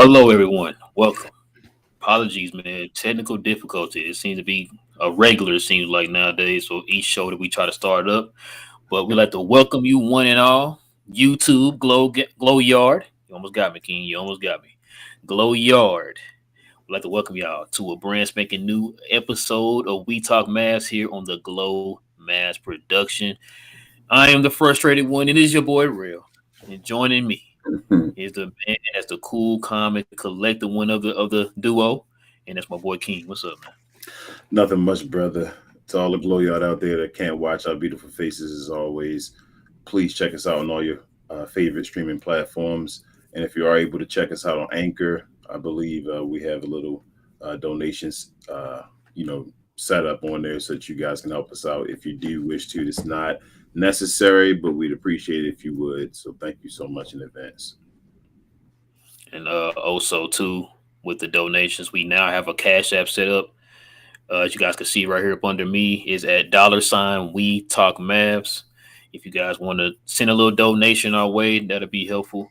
Hello, everyone. Welcome. Apologies, man. Technical difficulty. It seems to be a regular, it seems like nowadays. So each show that we try to start up. But we'd like to welcome you, one and all. YouTube, Glow Yard. You almost got me, King. You almost got me. Glow Yard. We'd like to welcome y'all to a brand spanking new episode of We Talk Mavs here on the Glow Mavs production. I am the frustrated one, and it is your boy, Real. And joining me is the man that's the cool, calm, and collected one of the duo, and that's my boy King. What's up, man? Nothing much, brother. To all the glow yard out there that can't watch our beautiful faces as always, please check us out on all your favorite streaming platforms. And if you are able to check us out on Anchor, I believe we have a little donations, set up on there so that you guys can help us out if you do wish to. It's not necessary, but we'd appreciate it if you would. So thank you so much in advance. And also too with the donations, we now have a Cash App set up. As you guys can see right here up under me is at $ We Talk Mavs. If you guys want to send a little donation our way, that'll be helpful,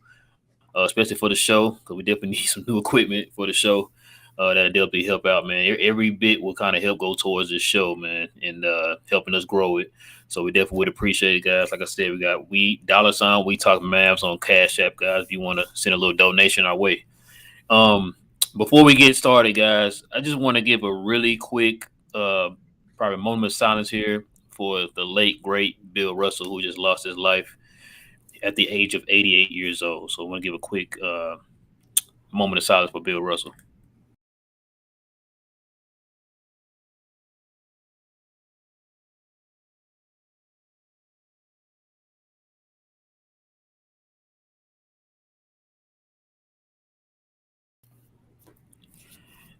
especially for the show, because we definitely need some new equipment for the show. That'll definitely help out, man. Every bit will kind of help go towards this show, man, and helping us grow it. So we definitely would appreciate it, guys. Like I said, we got We Talk Mavs on Cash App, guys. If you want to send a little donation our way. Um, Before we get started, guys, I just want to give a really quick, probably moment of silence here for the late great Bill Russell, who just lost his life at the age of 88 years old. So I want to give a quick moment of silence for Bill Russell.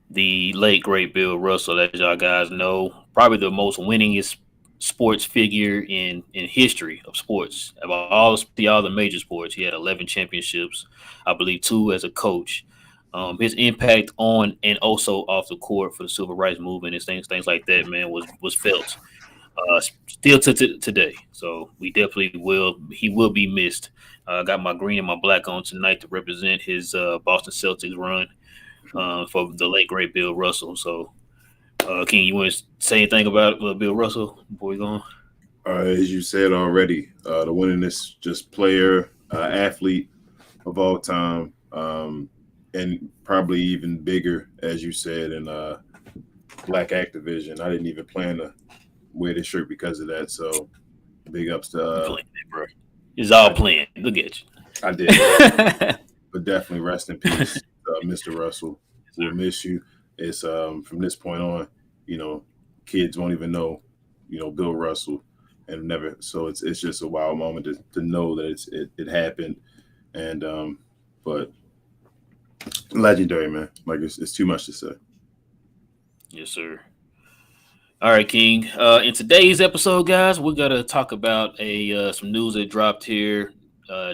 The late great Bill Russell, as y'all guys know, probably the most winningest sports figure in history of sports. Of all the major sports, he had 11 championships, I believe two as a coach. His impact on and also off the court for the civil rights movement and things like that, man, was felt still to today. So we definitely will. He will be missed. I got my green and my black on tonight to represent his Boston Celtics run for the late great Bill Russell. So, King, you want to say anything about Bill Russell before we go on? As you said already, the winningest just player, athlete of all time, and probably even bigger, as you said, in Black Activision. I didn't even plan to wear this shirt because of that. So big ups to You playing, bro. It's all I, playing. Look at I did, you. but definitely rest in peace, Mr. Russell. We'll miss you. It's from this point on, you know, kids won't even know, Bill Russell, and never. So it's just a wild moment to know that it happened, and but legendary, man. Like it's too much to say. Yes, sir. All right, King. In today's episode, guys, we're gonna talk about a some news that dropped here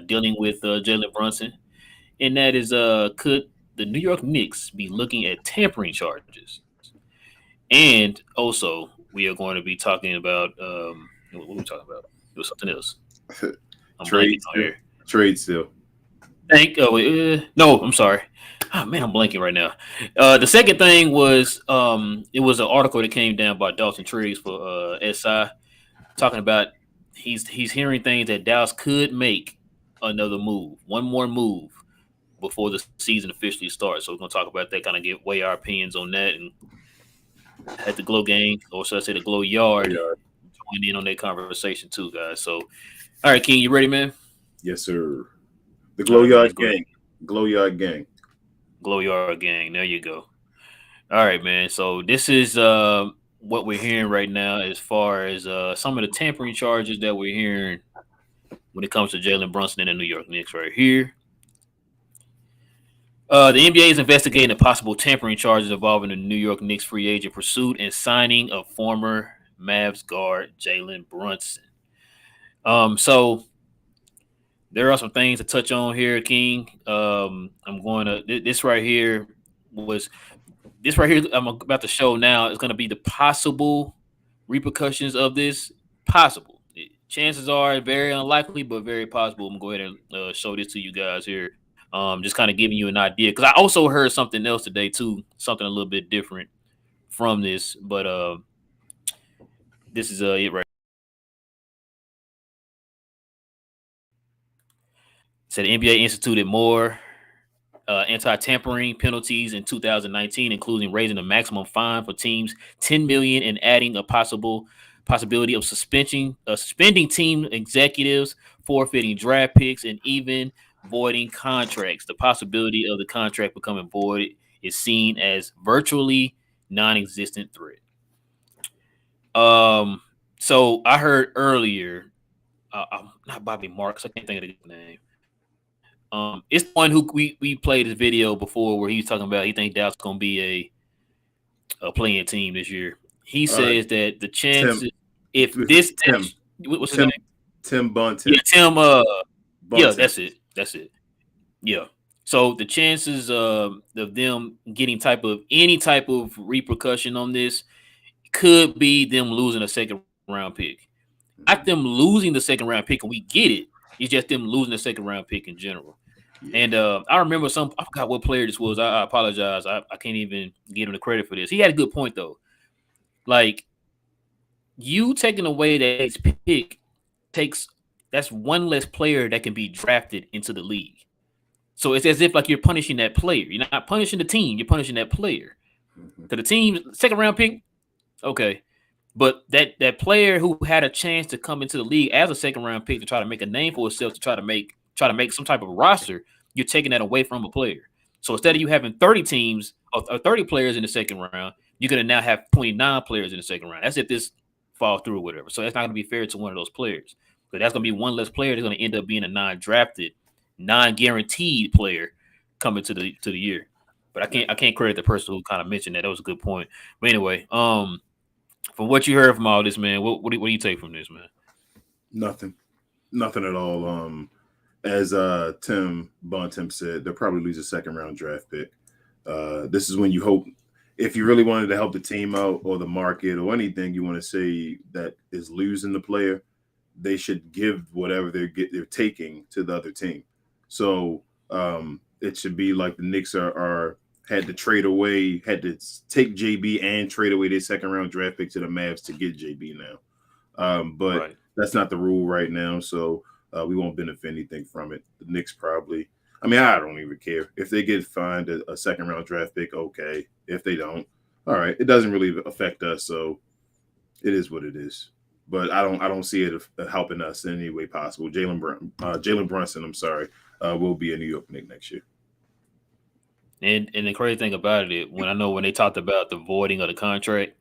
dealing with Jalen Brunson, and that is could the New York Knicks be looking at tampering charges? And also, we are going to be talking about what were we talking about? It was something else. I'm blanking Trade on still, here. trade still. No, I'm sorry. Oh, man, I'm blanking right now. The second thing was it was an article that came down by Dalton Triggs for SI talking about he's hearing things that Dallas could make another move, one more move before the season officially starts. So we're gonna talk about that, kind of get weigh our opinions on that, and had the Glow Gang, or should I say the Glow Yard, Yeah. join in on that conversation too, guys. So, all right, King, you ready, man? Yes, sir. The All Glow right, man, let's Yard go ahead. Gang. Glow Yard Gang. Glow Yard Gang. There you go. All right, man. So this is what we're hearing right now as far as some of the tampering charges that we're hearing when it comes to Jalen Brunson and the New York Knicks right here. The NBA is investigating the possible tampering charges involving the New York Knicks free agent pursuit and signing of former Mavs guard Jalen Brunson. So there are some things to touch on here, King. I'm going to this right here was this right here I'm about to show now is going to be the possible repercussions of this. Possible. Chances are very unlikely, but very possible. I'm going to go ahead and show this to you guys here. Just kind of giving you an idea because I also heard something else today too, something a little bit different from this, but this is it right. Said the NBA instituted more anti-tampering penalties in 2019, including raising the maximum fine for teams 10 million and adding a possibility of suspending team executives, forfeiting draft picks, and even voiding contracts. The possibility of the contract becoming void is seen as virtually non-existent threat. Um, so I heard earlier, not Bobby Marks, I can't think of the name. It's the one who we played his video before where he was talking about he thinks Dallas gonna be a playing team this year. He All right, says that the Tim, chances if this Tim, what's his Tim, name? Tim Yeah, Bunton, Tim. Yeah, Bunton. that's it. That's it. Yeah. So the chances of them getting any type of repercussion on this could be them losing a second round pick. Not them Mhm. losing the second round pick and we get it. It's just them losing the second round pick in general. Yeah. And I remember I forgot what player this was. I apologize. I can't even give him the credit for this. He had a good point though. Like you taking away that pick takes that's one less player that can be drafted into the league. So it's as if like you're punishing that player. You're not punishing the team. You're punishing that player. Mhm. To the team second round pick, okay. But that player who had a chance to come into the league as a second round pick to try to make a name for himself to try to make some type of roster, you're taking that away from a player. So instead of Yeah. you having 30 teams or 30 players in the second round, you're gonna now have 29 players in the second round. That's if this falls through or whatever. So that's not gonna be fair to one of those players. But that's gonna Yeah. be one less player that's gonna end up being a non-drafted, non-guaranteed player coming to the year. But I Yeah. can't credit the person who kind of mentioned that. That was a good point. But anyway, from what you heard from all this, man, what do you take from this, man? Nothing. Nothing at all. As Tim Bontemps said, they'll probably lose a second round draft pick. This is when you hope, if you really wanted to help the team out or the market or anything, you want to say that is losing the player, they should give whatever they're taking to the other team. So it should be like the Knicks are had to trade away, had to take JB and trade away their second round draft pick to the Mavs to get JB now. But Right. that's not the rule right now, so we won't benefit anything from it. The Knicks probably. I mean, I don't even care if they get fined a second round draft pick. Okay, if they don't, all right, it doesn't really affect us, so it is what it is. But I don't see it helping us in any way possible. Jalen Brunson, I'm sorry, will be a New York Knick next year. And the crazy thing about it, when they talked about the voiding of the contract,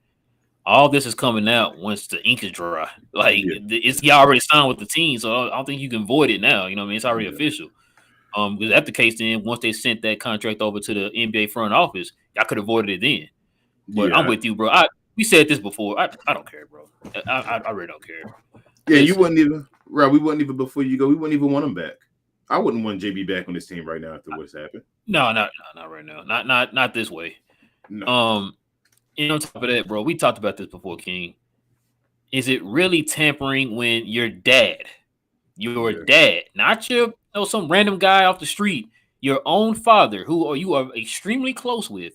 all this is coming out once the ink is dry. Like Yeah, it's he already signed with the team, so I don't think you can void it now. You know what I mean? It's already yeah, official. Because that's the case, then once they sent that contract over to the NBA front office, y'all could have voided it then. But I'm yeah, with you, bro. We said this before. I don't care, bro. I really don't care. yeah. You Listen, wouldn't even right. We wouldn't even before you go. We wouldn't even want him back. I wouldn't want JB back on this team right now after what's happened. no, not right now. Not this way. No. Um, and on top of that, bro, we talked about this before, King. Is it really tampering when your Yeah. dad, not some random guy off the street, your own father, who you are extremely close with,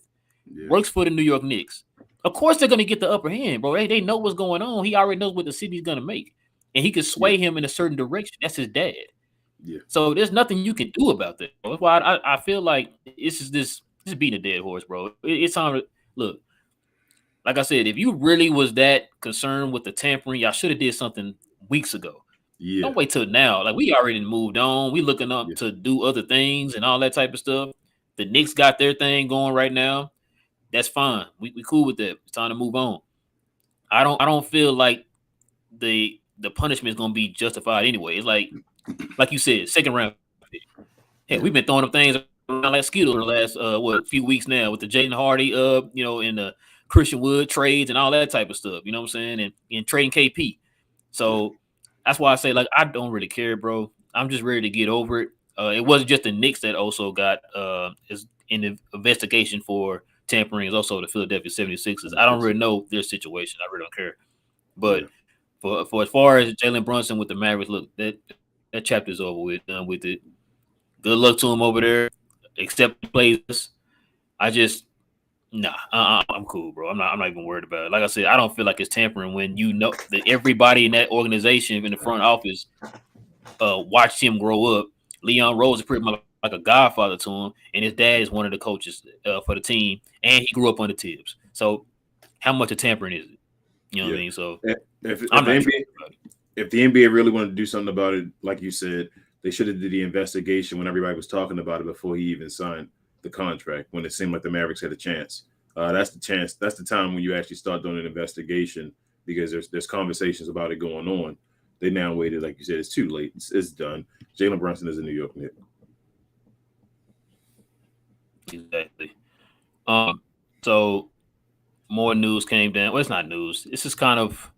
Yeah. works for the New York Knicks? Of course, they're gonna get the upper hand, bro. They know what's going on. He already knows what the city's gonna make, and he can Yeah. sway him in a certain direction. That's his dad. Yeah. So there's nothing you can do about that. Bro. That's why I feel like this is beating a dead horse, bro. It's time to look. Like I said, if you really was that concerned with the tampering, y'all should have did something weeks ago. Yeah. Don't wait till now. Like we already moved on. We looking up Yeah. to do other things and all that type of stuff. The Knicks got their thing going right now. That's fine. We cool with that. It's time to move on. I don't feel like the punishment is gonna be justified anyway. It's like you said, second round pick. Hey, Yeah. we've been throwing them things around like Skittles the last few weeks now with the Jaden Hardy and the Christian Wood trades and all that type of stuff. You know what I'm saying? And trading KP. Yeah. So that's why I say like I don't really care, bro. I'm just ready to get over it. It wasn't just the Knicks that also got is in the investigation for tampering. Is also the Philadelphia 76ers. I don't really know their situation. I really don't care. But Yeah. for as far as Jalen Brunson with the Mavericks, look that chapter's over with. Done with it. Good luck to him over there. Except he plays us. I just nah. I'm cool, bro. I'm not even worried about it. Like I said, I don't feel like it's tampering when you know that everybody in that organization in the front office watched him grow up. Leon Rose is pretty much like a godfather to him, and his dad is one of the coaches for the team, and he grew up under Tibbs. So how much of tampering is it? You know what Yeah. I mean? So If I'm the not tripping NBA about it. if the NBA really wanted to do something about it, like you said, they should have did the investigation when everybody was talking about it before he even signed the contract. When it seemed like the Mavericks had a chance, that's the chance. That's the time when you actually start doing an investigation because there's conversations about it going on. They now waited, like you said, it's too late. It's done. Jalen Brunson is a New York Knick. Exactly. So more news came down. Well, it's not news. This is kind of,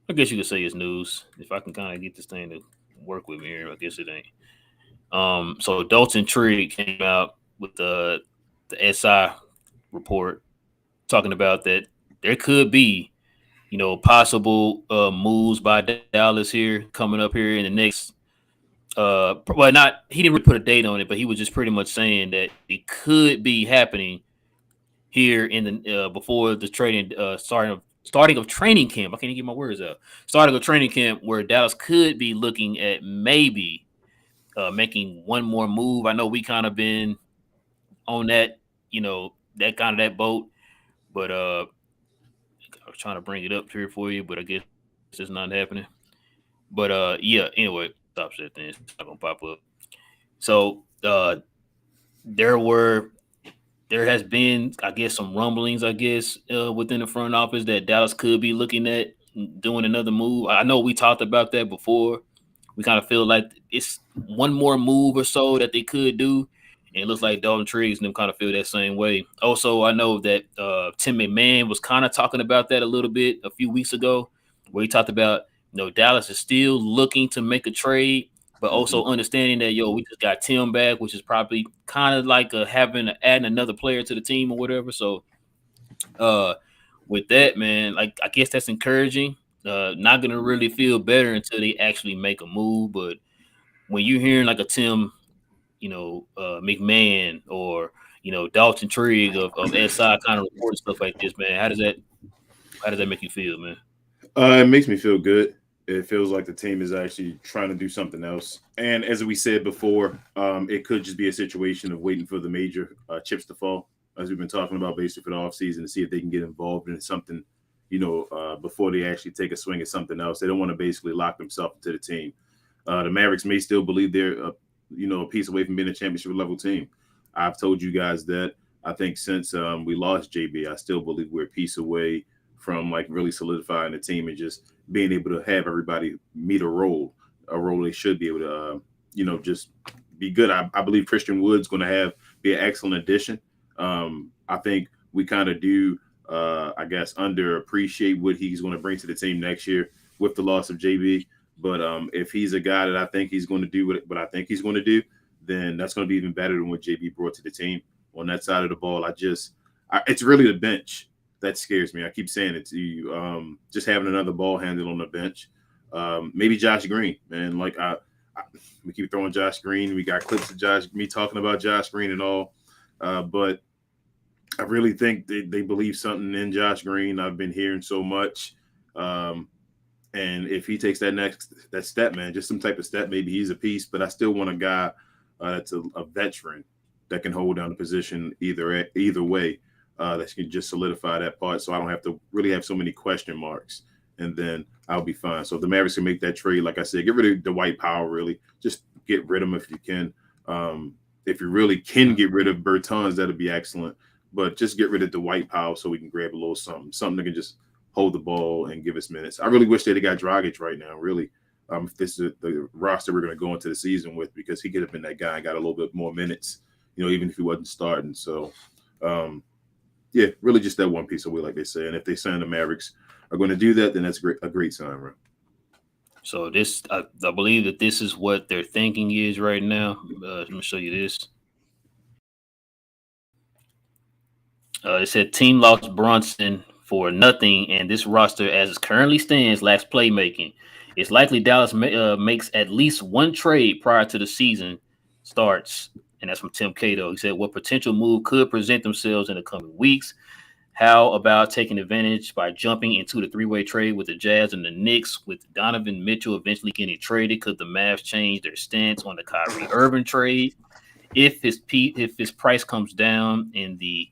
I guess you could say it's news. If I can kind of get this thing to work with me here, I guess it ain't. So Dalton Triggs came out with the SI report talking about that there could be, possible moves by Dallas here coming up here in the next. Well, not he didn't really put a date on it, but he was just pretty much saying that it could be happening here in the before the trading starting of training camp. I can't even get my words out. Starting of training camp where Dallas could be looking at maybe making one more move. I know we kind of been on that, that kind of that boat, but I was trying to bring it up here for you, but I guess it's not happening. But yeah, anyway, stop that thing. It's not gonna pop up. So there there has been, I guess, some rumblings, I guess, within the front office that Dallas could be looking at doing another move. I know we talked about that before. We kind of feel like it's one more move or so that they could do. And it looks like Dalton Triggs and them kind of feel that same way. Also, I know that Tim McMahon was kind of talking about that a little bit a few weeks ago, where he talked about, Dallas is still looking to make a trade, but Hmm. also understanding that, we just got Tim back, which is probably kind of like adding another player to the team or whatever. So, uh, with that, man, like I guess that's encouraging. Not gonna really feel better until they actually make a move. But when you're hearing like a Tim, McMahon or Dalton Trigg of SI kind of reporting stuff like this, man, how does that make you feel, man? It makes me feel good. It feels like the team is actually trying to do something else. And as we said before, it could just be a situation of waiting for the major chips to fall, as we've been talking about basically for the offseason to see if they can get involved in something, before they actually take a swing at something else. They don't want to basically lock themselves into the team. The Mavericks may still believe they're, a piece away from being a championship level team. I've told you guys that. I think since we lost JB, I still believe we're a piece away from like really solidifying the team and just being able to have everybody meet a role they should be able to, just be good. I believe Christian Wood's going to be an excellent addition. I think we kind of do, I guess, underappreciate what he's going to bring to the team next year with the loss of JB. But if he's a guy that I think he's going to do what I think he's going to do, then that's going to be even better than what JB brought to the team on that side of the ball. It's really the bench that scares me. I keep saying it to you. Just having another ball handle on the bench. Maybe Josh Green, man. We keep throwing Josh Green. We got clips of me talking about Josh Green and all. But I really think they believe something in Josh Green. I've been hearing so much. And if he takes that step, man, just some type of step, maybe he's a piece. But I still want a guy that's a veteran that can hold down the position either way. That can just solidify that part, so I don't have to really have so many question marks, and then I'll be fine. So if the Mavericks can make that trade, like I said, get rid of the white power. Really, just get rid of them if you can. If you really can get rid of Bertans, that'd be excellent. But just get rid of the white power so we can grab a little something that can just hold the ball and give us minutes. I really wish they'd have got Dragic right now. Really, if this is the roster we're going to go into the season with, because he could have been that guy and got a little bit more minutes. Even if he wasn't starting. So. Yeah, really just that one piece away, like they say. And if they sign the Mavericks are going to do that, then that's a great sign, right? So this, I believe that this is what their thinking is right now. Let me show you this. It said team lost Brunson for nothing, and this roster, as it currently stands, lacks playmaking. It's likely Dallas makes at least one trade prior to the season, starts, and that's from Tim Cato. He said, "What potential move could present themselves in the coming weeks? How about taking advantage by jumping into the three-way trade with the Jazz and the Knicks, with Donovan Mitchell eventually getting traded? Could the Mavs change their stance on the Kyrie Irving trade if his price comes down in the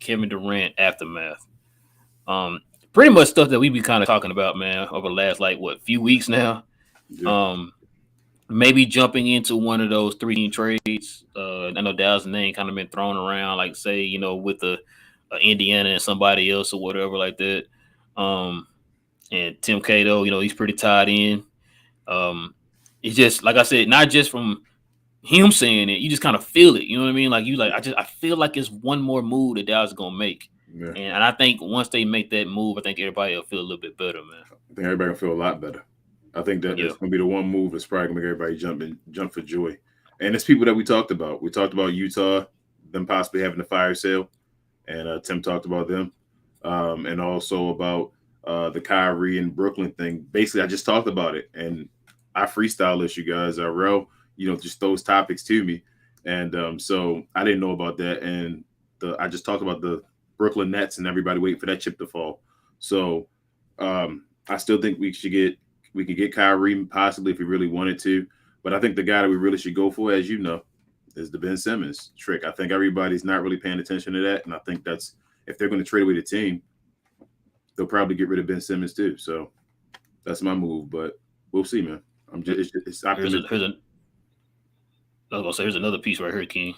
Kevin Durant aftermath?" Um, Pretty much stuff that we be kind of talking about, man, over the last like what few weeks now. Yeah, Um, Maybe jumping into one of those three team trades. I know Dallas' name kind of been thrown around, like say with the Indiana and somebody else or whatever like that. Um, and Tim Cato, he's pretty tied in. Um, it's just like I said, not just from him saying it, you just kind of feel it. You know what I mean? Like you like I feel like it's one more move that Dallas is gonna make. yeah. And I think once they make that move, I think everybody will feel a little bit better, man. I think everybody gonna feel a lot better. I think that Yeah. that's gonna be the one move that's probably gonna make everybody jump for joy. And it's people that we talked about. We talked about Utah, them possibly having the fire sale, and Tim talked about them, and also about the Kyrie and Brooklyn thing. Basically, I just talked about it, and I freestyle this, you guys. Rel, just those topics to me, and so I didn't know about that, and I just talked about the Brooklyn Nets and everybody waiting for that chip to fall. So I still think we could get Kyrie possibly if we really wanted to, but I think the guy that we really should go for, as you know, is the Ben Simmons trick. I think everybody's not really paying attention to that, and I think that's if they're going to trade away the team, they'll probably get rid of Ben Simmons too. So that's my move, but we'll see, man. I'm just it's Here's a optimistic. here's a I was gonna say here's another piece right here, King.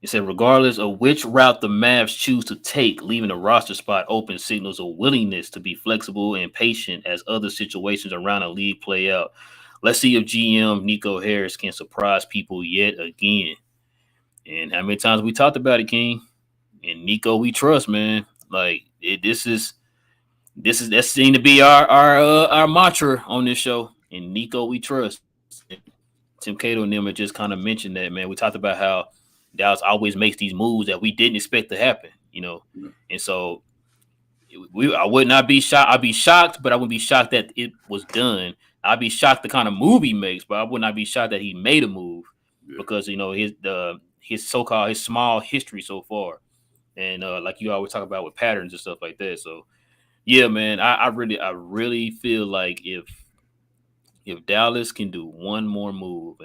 He said, regardless of which route the Mavs choose to take, leaving the roster spot open signals a willingness to be flexible and patient as other situations around the league play out. Let's see if GM Nico Harris can surprise people yet again. And how many times we talked about it, King? And Nico, we trust, man. Like this is that seemed to be our mantra on this show. And Nico, we trust. And Tim Cato and them had just kind of mentioned that, man. We talked about how Dallas always makes these moves that we didn't expect to happen. And so I would not be shocked. I'd be shocked, but I wouldn't be shocked that it was done. I'd be shocked the kind of move he makes, but I would not be shocked that he made a move Yeah, because his so-called his small history so far, and like you always talk about with patterns and stuff like that. So yeah, man, I really feel like if Dallas can do one more move,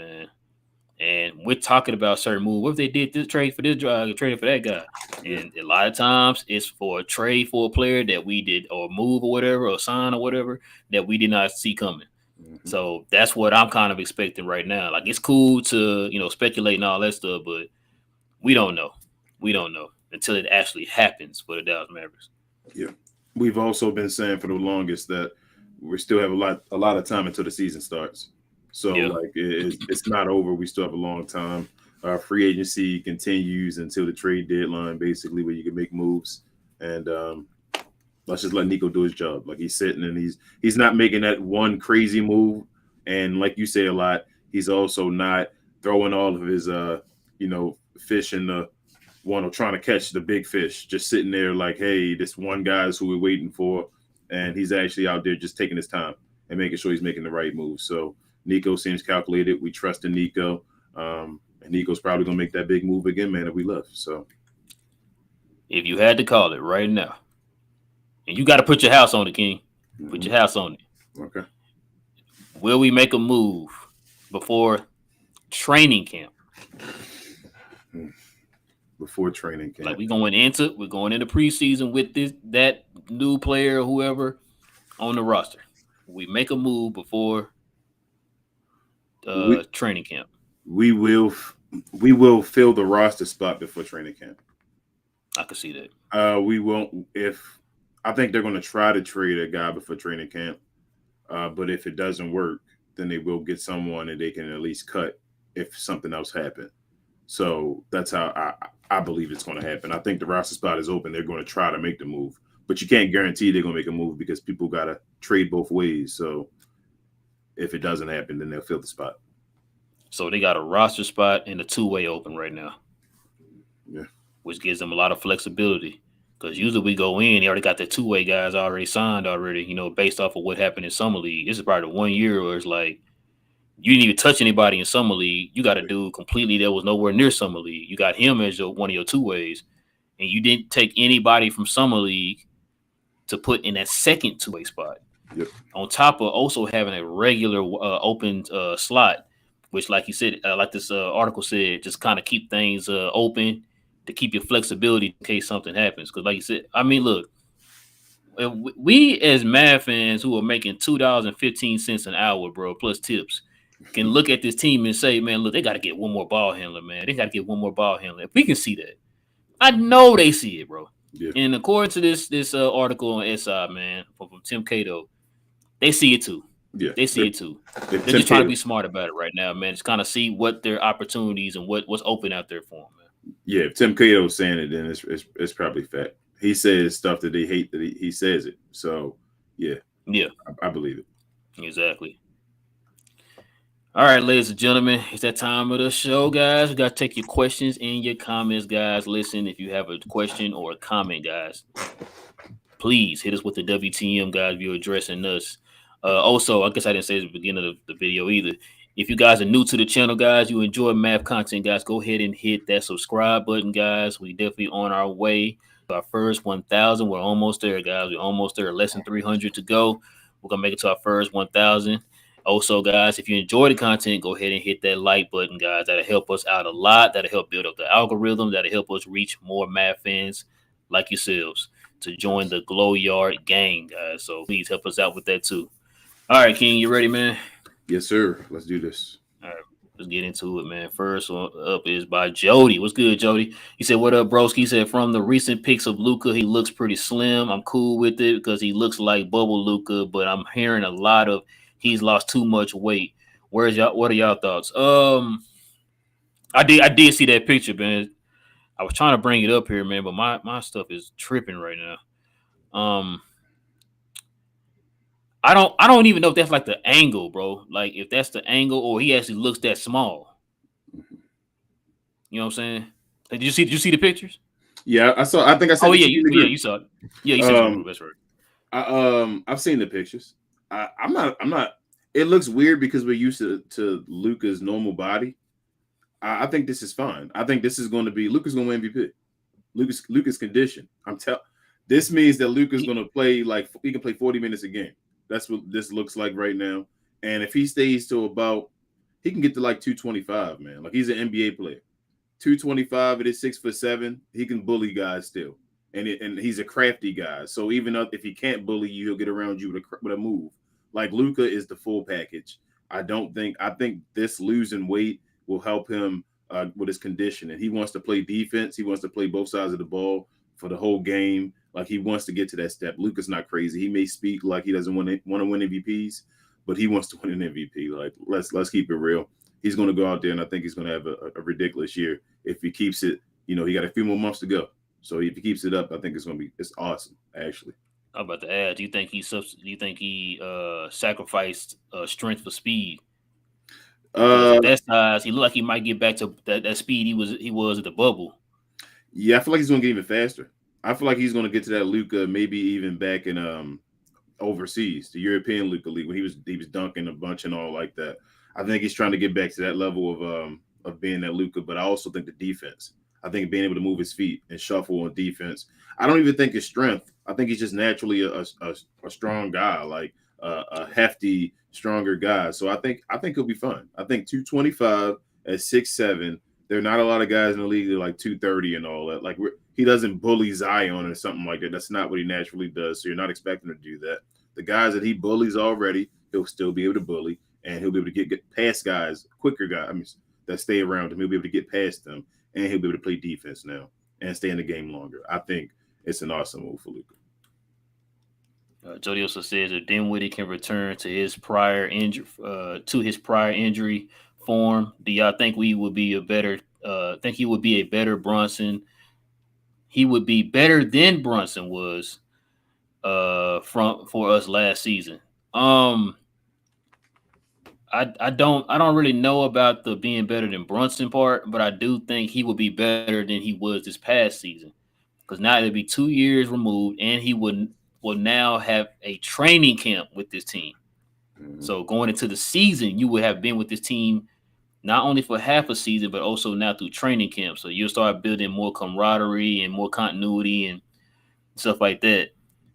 and we're talking about certain move. What if they did this trade for this guy, trade for that guy? yeah, And a lot of times it's for a trade for a player that we did or move or whatever or sign or whatever that we did not see coming. hmm So that's what I'm kind of expecting right now. Like it's cool to, speculate and all that stuff, but we don't know. We don't know until it actually happens for the Dallas Mavericks. yeah. We've also been saying for the longest that we still have a lot of time until the season starts. So Yeah. like it's not over. We still have a long time. Free agency continues until the trade deadline, basically, where you can make moves. And let's just let Nico do his job. Like he's sitting and he's not making that one crazy move. And like you say a lot, he's also not throwing all of his fish in the one or trying to catch the big fish. Just sitting there like, hey, this one guy's who we're waiting for, and he's actually out there just taking his time and making sure he's making the right move. So Nico seems calculated. We trust in Nico. And Nico's probably gonna make that big move again, man, that we love. So If you had to call it right now, and you got to put your house on it, King. Put mhm. your house on it. Okay. Will we make a move before training camp? Hmm. Before training Like camp. we're going into preseason with that new player or whoever on the roster. We make a move before We training camp. we will we will fill the roster spot before training camp. I could see that. We won't if I think they're gonna try to trade a guy before training camp. But if it doesn't work, then they will get someone that they can at least cut if something else happened. So that's how I believe it's going to happen. I think the roster spot is open. They're going to try to make the move, but you can't guarantee they're going to make a move because people got to trade both ways. So if it doesn't happen, then they'll fill the spot. So they got a roster spot and a two-way open right now, Yeah, which gives them a lot of flexibility. Because usually we go in, they already got the two-way guys already signed already. Based off of what happened in summer league. This is probably the 1 year where it's like You didn't even touch anybody in summer league. You got a dude completely that was nowhere near summer league. You got him as one of your two ways, and you didn't take anybody from summer league to put in that second two way spot. Yep. On top of also having a regular open slot, which, like you said, like this article said, just kind of keep things open to keep your flexibility in case something happens. Because, like you said, I mean, look, we as Mad fans who are making $2.15 an hour, bro, plus tips, can look at this team and say, man, look, they got to get one more ball handler, man. They got to get one more ball handler. If we can see that, I know they see it, bro. Yeah. And according to this article on SI, man, from Tim Cato, they see it too. Yeah. They see it too. If They're Tim just trying to Cato, be smart about it right now, man. Just kind of see what their opportunities and what's open out there for them, man. yeah, if Tim Cato's saying it, then it's probably fact. He says stuff that they hate that he says it. So yeah, Yeah, I believe it. exactly. All right, ladies and gentlemen, it's that time of the show, guys. We got to take your questions and your comments, guys. Listen, if you have a question or a comment, guys, please hit us with the WTM, guys, if you're addressing us. Also, I guess I didn't say at the beginning of the video either. If you guys are new to the channel, guys, you enjoy math content, guys, go ahead and hit that subscribe button, guys. We definitely on our way to our first 1,000. We're almost there, guys. We're almost there. Less than 300 to go. We're going to make it to our first 1,000. Also, guys, if you enjoy the content, go ahead and hit that like button, guys. That'll help us out a lot. That'll help build up the algorithm. That'll help us reach more math fans like yourselves to join the Glow Yard gang, guys. So please help us out with that too. All right, King, you ready, man? Yes, sir. Let's do this. All right, let's get into it, man. First one up is by Jody. What's good, Jody? He said, "What up, broski?" He said, "From the recent pics of Luca, he looks pretty slim. I'm cool with it because he looks like bubble Luca, but I'm hearing a lot of he's lost too much weight. Where's y'all? What are y'all thoughts?" I did see that picture, man. I was trying to bring it up here, man, but my stuff is tripping right now. I don't even know if that's like the angle, bro. Like if that's the angle or he actually looks that small. You know what I'm saying? Like, did you see the pictures? Yeah, I saw. I think I Oh sent it yeah, to you in the yeah, group. you saw it. Yeah, you sent it to the group. Um, That's right. I've seen the pictures. I'm not. I'm not. It looks weird because we're used to Luca's normal body. I think this is fine. I think this is going to be Luca's going to win MVP. Luca's condition. I'm tell. This means that Luca's He, going to play like he can play 40 minutes a game. That's what this looks like right now. And if he stays to about, he can get to like 225, man. Like he's an NBA player. 225 at his 6'7", he can bully guys still. And he's a crafty guy. So even if he can't bully you, he'll get around you with a move. Like Luca is the full package. I think this losing weight will help him with his condition. And he wants to play defense. He wants to play both sides of the ball for the whole game. Like he wants to get to that step. Luca's not crazy. He may speak like he doesn't want to win MVPs, but he wants to win an MVP. Like let's keep it real. He's going to go out there, and I think he's going to have a ridiculous year if he keeps it. You know, he got a few more months to go. So if he keeps it up, I think it's awesome. Actually, I'm about to add. Do you think he sacrificed strength for speed? Because uh, at that size, he looked like he might get back to that speed he was at the bubble. yeah, I feel like he's going to get even faster. I feel like he's going to get to that Luca, maybe even back in overseas, the European Luca League when he was dunking a bunch and all like that. I think he's trying to get back to that level of being that Luca, but I also think the defense. I think being able to move his feet and shuffle on defense. I don't even think his strength. I think he's just naturally a strong guy, like a hefty, stronger guy. So I think he'll be fine. I think 225 at 6'7". There are not a lot of guys in the league that are like 230 and all that. Like he doesn't bully Zion or something like that. That's not what he naturally does. So you're not expecting him to do that. The guys that he bullies already, he'll still be able to bully, and he'll be able to get past guys, quicker guys. I mean, that stay around him. He'll be able to get past them, and he'll be able to play defense now and stay in the game longer. I think it's an awesome move for Luka. Jody also says if Dinwiddie can return to his prior injury form, do y'all think we would be a better? Think he would be a better Brunson? He would be better than Brunson was from for us last season. Um, I don't really know about the being better than Brunson part, but I do think he would be better than he was this past season because now it'll be 2 years removed, and he will now have a training camp with this team. Hmm. So going into the season, you would have been with this team not only for half a season, but also now through training camp. So you'll start building more camaraderie and more continuity and stuff like that.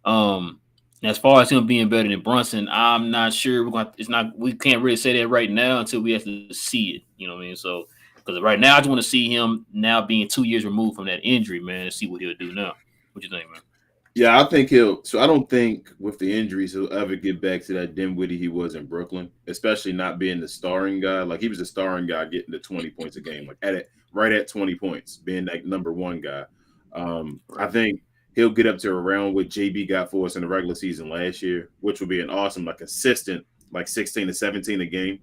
Um, as far as him being better than Brunson, I'm not sure. We're going. It's not. We can't really say that right now until we actually see it. You know what I mean? So because right now, I just want to see him now being 2 years removed from that injury, man, and see what he'll do now. What you think, man? Yeah, I think he'll. So I don't think with the injuries he'll ever get back to that Dinwiddie he was in Brooklyn, especially not being the starring guy. Like he was a starring guy getting to 20 points a game, like at it right at 20 points, being that number one guy. I Right. think he'll get up to around what JB got for us in the regular season last year, which would be an awesome, like consistent, like 16 to 17 a game.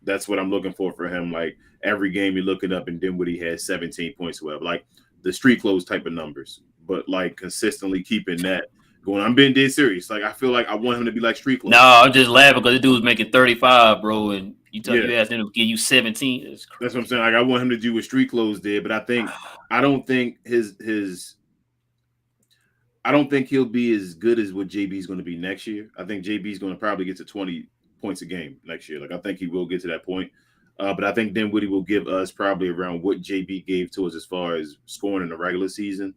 That's what I'm looking for him. Like every game you're looking up and Dinwiddie has 17 points, whatever. Like the street clothes type of numbers, but like consistently keeping that going. I'm being dead serious. Like I feel like I want him to be like street No, clothes. I'm just laughing because the dude was making 35, bro, and Yeah, you asked him to give you 17. It's that's what I'm crazy. saying. Like I want him to do what street clothes did, but I don't think I don't think he'll be as good as what JB is going to be next year. I think JB is going to probably get to 20 points a game next year. Like I think he will get to that point. But I think Dinwiddie will give us probably around what JB gave to us as far as scoring in the regular season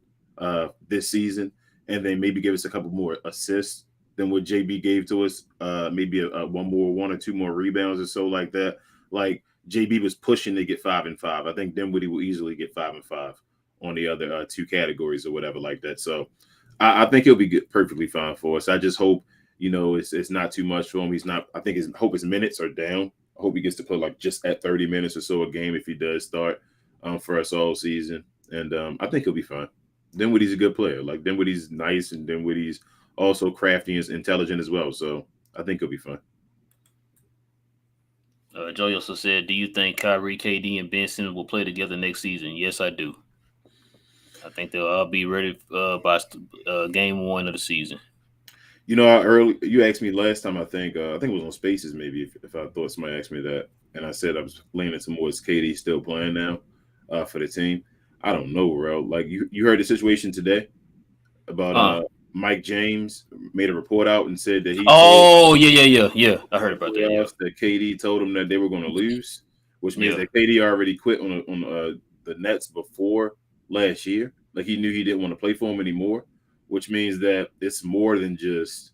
this season, and then maybe give us a couple more assists than what JB gave to us. Maybe one or two more rebounds or so like that. Like JB was pushing to get 5 and 5. I think Dinwiddie will easily get 5 and 5 on the other two categories or whatever like that. So I think he'll be good, perfectly fine for us. I just hope it's not too much for him. He's not. I think his minutes are down. I hope he gets to play like just at 30 minutes or so a game if he does start for us all season. And I think he'll be fine. Dinwiddie's a good player. Like Dinwiddie's nice, and Dinwiddie's also crafty and intelligent as well. So I think he'll be fine. Joe also said, "Do you think Kyrie, KD, and Ben Simmons will play together next season?" Yes, I do. I think they'll all be ready by game one of the season. You know, how early you asked me last time. I think it was on Spaces maybe if I thought somebody asked me that, and I said I was leaning towards KD still playing now for the team. I don't know, bro. Like you heard the situation today about Huh? Mike James made a report out and said that he told Oh, yeah, yeah, yeah, yeah. I heard the about that. Yeah, playoffs that KD told him that they were going to lose, which means yeah, that KD already quit on the Nets before last year. Like he knew he didn't want to play for him anymore, which means that it's more than just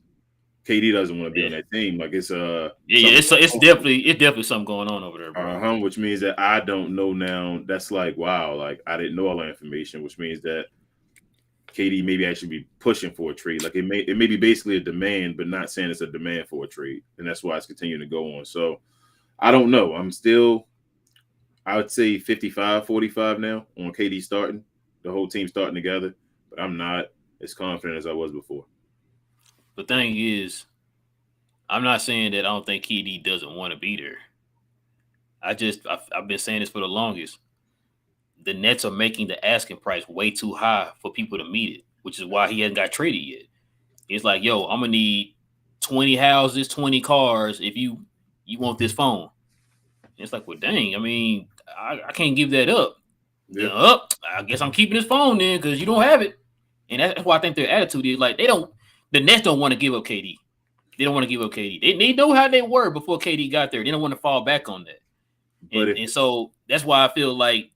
KD doesn't want to be on yeah, that team. Like it's yeah, yeah. something It's definitely something going on over there, bro. which means that I don't know now. That's like wow, like I didn't know all that information, which means that KD maybe actually be pushing for a trade. Like it may be basically a demand, but not saying it's a demand for a trade, and that's why it's continuing to go on. So I don't know. I'm still, I would say 55-45 now on KD starting, the whole team starting together, but I'm not as confident as I was before. The thing is, I'm not saying that I don't think KD doesn't want to be there. I've been saying this for the longest. The Nets are making the asking price way too high for people to meet it, which is why he hasn't got traded yet. It's like, yo, I'm gonna need 20 houses, 20 cars if you want this phone. And it's like, well, dang, I mean, I can't give that up. Yeah, Then up, I guess I'm keeping this phone then because you don't have it. And that's why I think their attitude is like the Nets don't want to give up KD. They don't want to give up KD. They know how they were before KD got there. They don't want to fall back on that. but And so that's why I feel like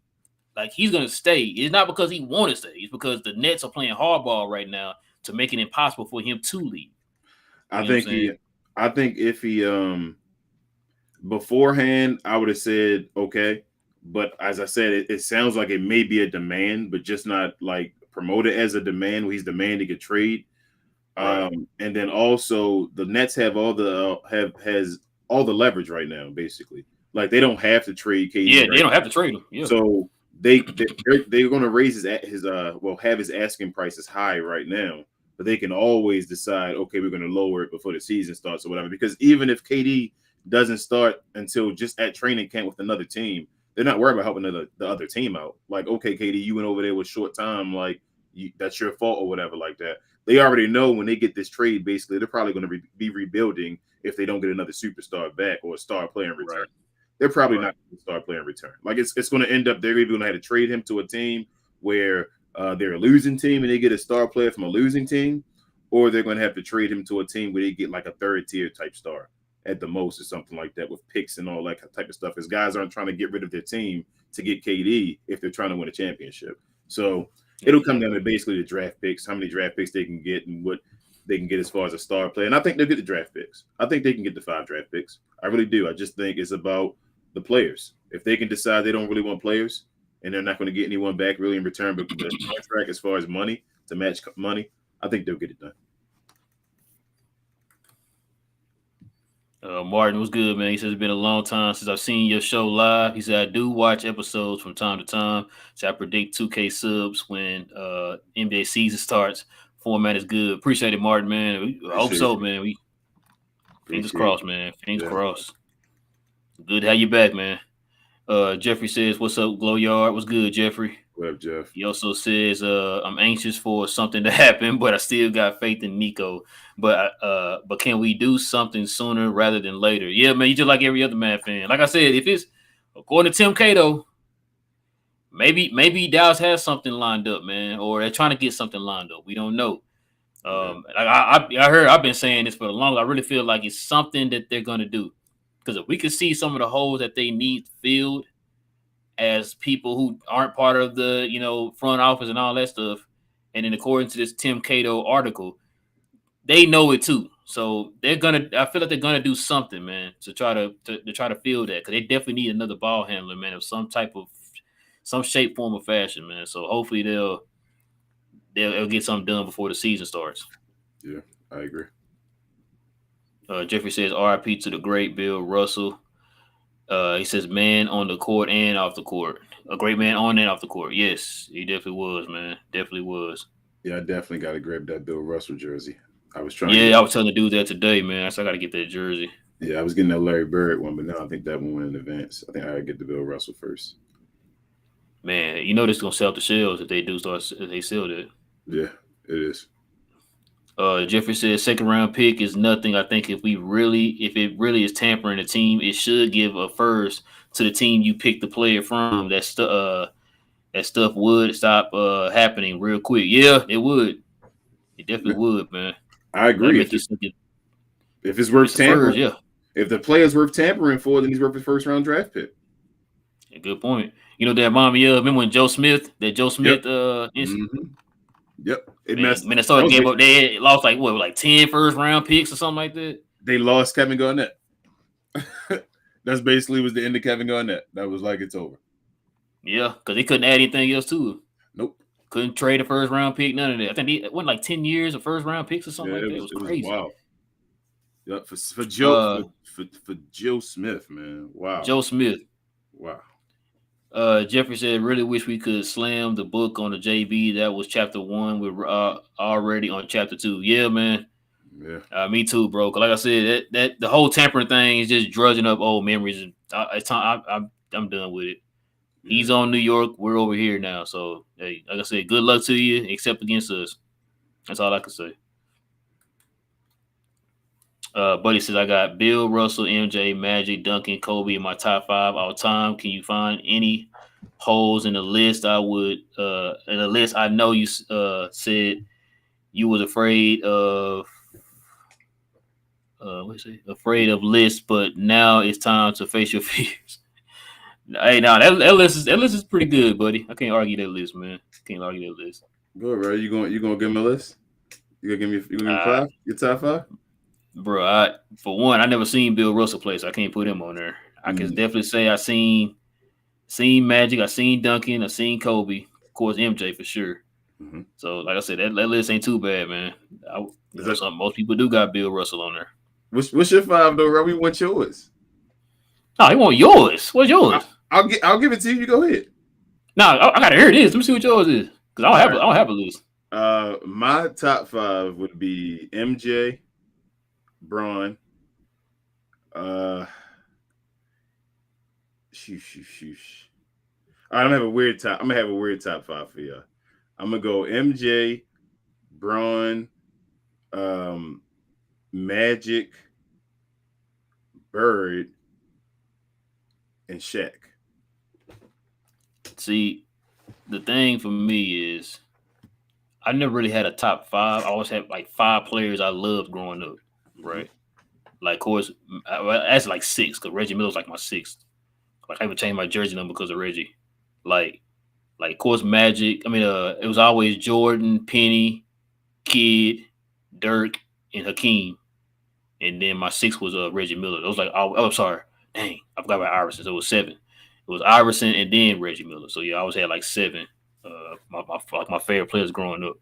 he's gonna stay. It's not because he want to stay. It's because the Nets are playing hardball right now to make it impossible for him to leave. I You know what I'm think saying? I think if he beforehand, I would have said okay, but as I said, it sounds like it may be a demand, but just not like promoted as a demand where he's demanding a trade. Right. And then also the Nets have has all the leverage right now, basically. Like they don't have to trade KD Yeah, they right don't have to now, trade him. Yeah. so they're going to raise his well have his asking prices high right now, but they can always decide okay we're going to lower it before the season starts or whatever. Because even if KD doesn't start until just at training camp with another team, they're not worried about helping the other team out. Like okay, KD, you went over there with short time, like that's your fault or whatever like that. They already know when they get this trade, basically, they're probably going to be rebuilding if they don't get another superstar back or a star player in return. Right. They're probably Right. not going to star player in return. Like it's going to end up they're either going to have to trade him to a team where they're a losing team and they get a star player from a losing team, or they're going to have to trade him to a team where they get like a third tier type star. at the most or something like that with picks and all that type of stuff. Because guys aren't trying to get rid of their team to get KD if they're trying to win a championship. So it'll come down Exactly. to basically the draft picks, how many draft picks they can get, and what they can get as far as a star player. And I think they'll get the draft picks. I think they can get the 5 draft picks. I really do. I just think it's about the players. If they can decide they don't really want players and they're not going to get anyone back really in return, but the contract as far as money to match money, I think they'll get it done. Martin was good, man. He says it's been a long time since I've seen your show live. He said I do watch episodes from time to time. So I predict 2K subs when NBA season starts. Format is good. Appreciate it, Martin, man. I hope Appreciate so, you. man. We fingers Appreciate crossed, you. man. Fingers Yeah. crossed. Good to have you back, man. Jeffrey says, "What's up, Glow Yard? What's good, Jeffrey?" What up, Jeff? He also says, "I'm anxious for something to happen, but I still got faith in Nico. But can we do something sooner rather than later?" Yeah, man. You just like every other Mad fan. Like I said, if it's according to Tim Cato, maybe Dallas has something lined up, man, or they're trying to get something lined up. We don't know. Yeah. Like I heard, I've been saying this for the longest. I really feel like it's something that they're gonna do because if we could see some of the holes that they need filled as people who aren't part of the front office and all that stuff. And then according to this Tim Cato article, they know it too. So they're gonna. I feel like they're gonna do something, man, to try to fill that because they definitely need another ball handler, man, of some shape, form, or fashion, man. So hopefully they'll get something done before the season starts. Yeah. I agree. Jeffrey says R.I.P. to the great Bill Russell. He says, man on the court and off the court. A great man on and off the court. Yes, he definitely was, man. Definitely was. Yeah, I definitely got to grab that Bill Russell jersey. I was trying to get. Yeah, I was telling the dude that today, man. So I got to get that jersey. Yeah, I was getting that Larry Bird one, but now I think that one went in advance. I think I gotta get the Bill Russell first. Man, you know this is gonna sell the shells if they do start if they sell that. Yeah, it is. Jeffrey says second round pick is nothing. I think if it really is tampering the team, it should give a first to the team you pick the player from. That stuff would stop happening real quick. Yeah, it would. It definitely would, man. I That'll agree. make you think If it's if worth it's a first, tampering, yeah. if the player's worth tampering for, then he's worth his first round draft pick. A good point. You know that remind me of remember when Joe Yep. Smith incident? hmm Yep. It Man, messed. That Minnesota was gave up. They had lost like 10 first round picks or something like that. they lost Kevin Garnett. That's basically was the end of Kevin Garnett. That was like it's over. Yeah, because they couldn't add anything else to it. Nope. Couldn't trade a first round pick, none of that. I think it went like 10 years of first round picks or something Yeah, like it that. It was was it was crazy. wild. Yep. For Joe Uh for Joe Smith, man. Wow. Joe Smith. Wow. Jeffrey said, really wish we could slam the book on the JB. That was chapter one. We're already on chapter two. Yeah, man. Yeah. Me too, bro. 'Cause like I said, that the whole tampering thing is just drudging up old memories. And it's time. I'm done with it. Yeah. He's on New York. We're over here now. So, hey, like I said, good luck to you, except against us. That's all I can say. Buddy says I got Bill, Russell, MJ, Magic, Duncan, Kobe in my top five all time. Can you find any holes in the list? In the list. I know you said you was afraid of what you say? Afraid of lists, but now it's time to face your fears. Hey, now that list is pretty good, buddy. I can't argue that list, man. Can't argue that list. Go right. You gonna give me a list? You gonna give me Uh, five? Your top five? bro, for one, I never seen Bill Russell play, so I can't put him on there. I can Mm, definitely say I seen Magic, I seen Duncan, I seen Kobe, of course MJ for sure. mm-hmm. So like I said, that list ain't too bad, man. Is that Most people do got Bill Russell on there. what's your five though, Rob? We want yours. No, he want yours. What's I, yours? I'll give it to you. You go ahead. No, I gotta hear this. Let me see what yours is, because All right. I don't have a list. My top five would be MJ, Braun. Uh, shoosh. All right, I'm gonna have a weird top five for you. I'm gonna go MJ, Braun, um, Magic, Bird, and Shaq. See, the thing for me is I never really had a top five. I always had like five players I loved growing up, Mm-hmm. right? Like, of course, that's like six because Reggie Miller's like my sixth. Like, I even changed my jersey number because of Reggie. Like, of course, Magic. I mean, it was always Jordan, Penny, Kid, Dirk, and Hakeem. And then my sixth was Reggie Miller. It was like, oh, sorry, dang, I forgot about Iverson. So it was seven. It was Iverson and then Reggie Miller. So yeah, I always had like seven. My favorite players growing up.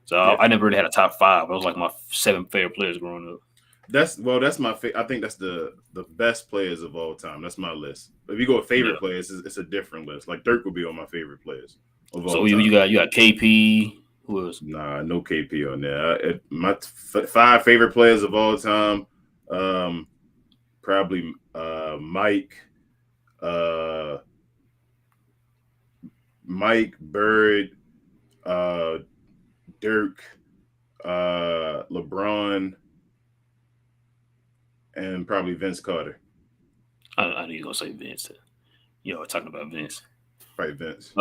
So Yeah, I never really had a top five. I was like my seven favorite players growing up. that's my I think that's the best players of all time. That's my list. If you go with Yeah. favorite players, it's a different list. Like Dirk would be on my favorite players of all So time. you got KP. Who else? Nah, no KP on there. My five favorite players of all time, um, probably Mike, uh, Mike Bird, uh, Dirk, LeBron, and probably Vince Carter. I knew you were gonna say Vince. You know, talking about Vince. Right, Vince.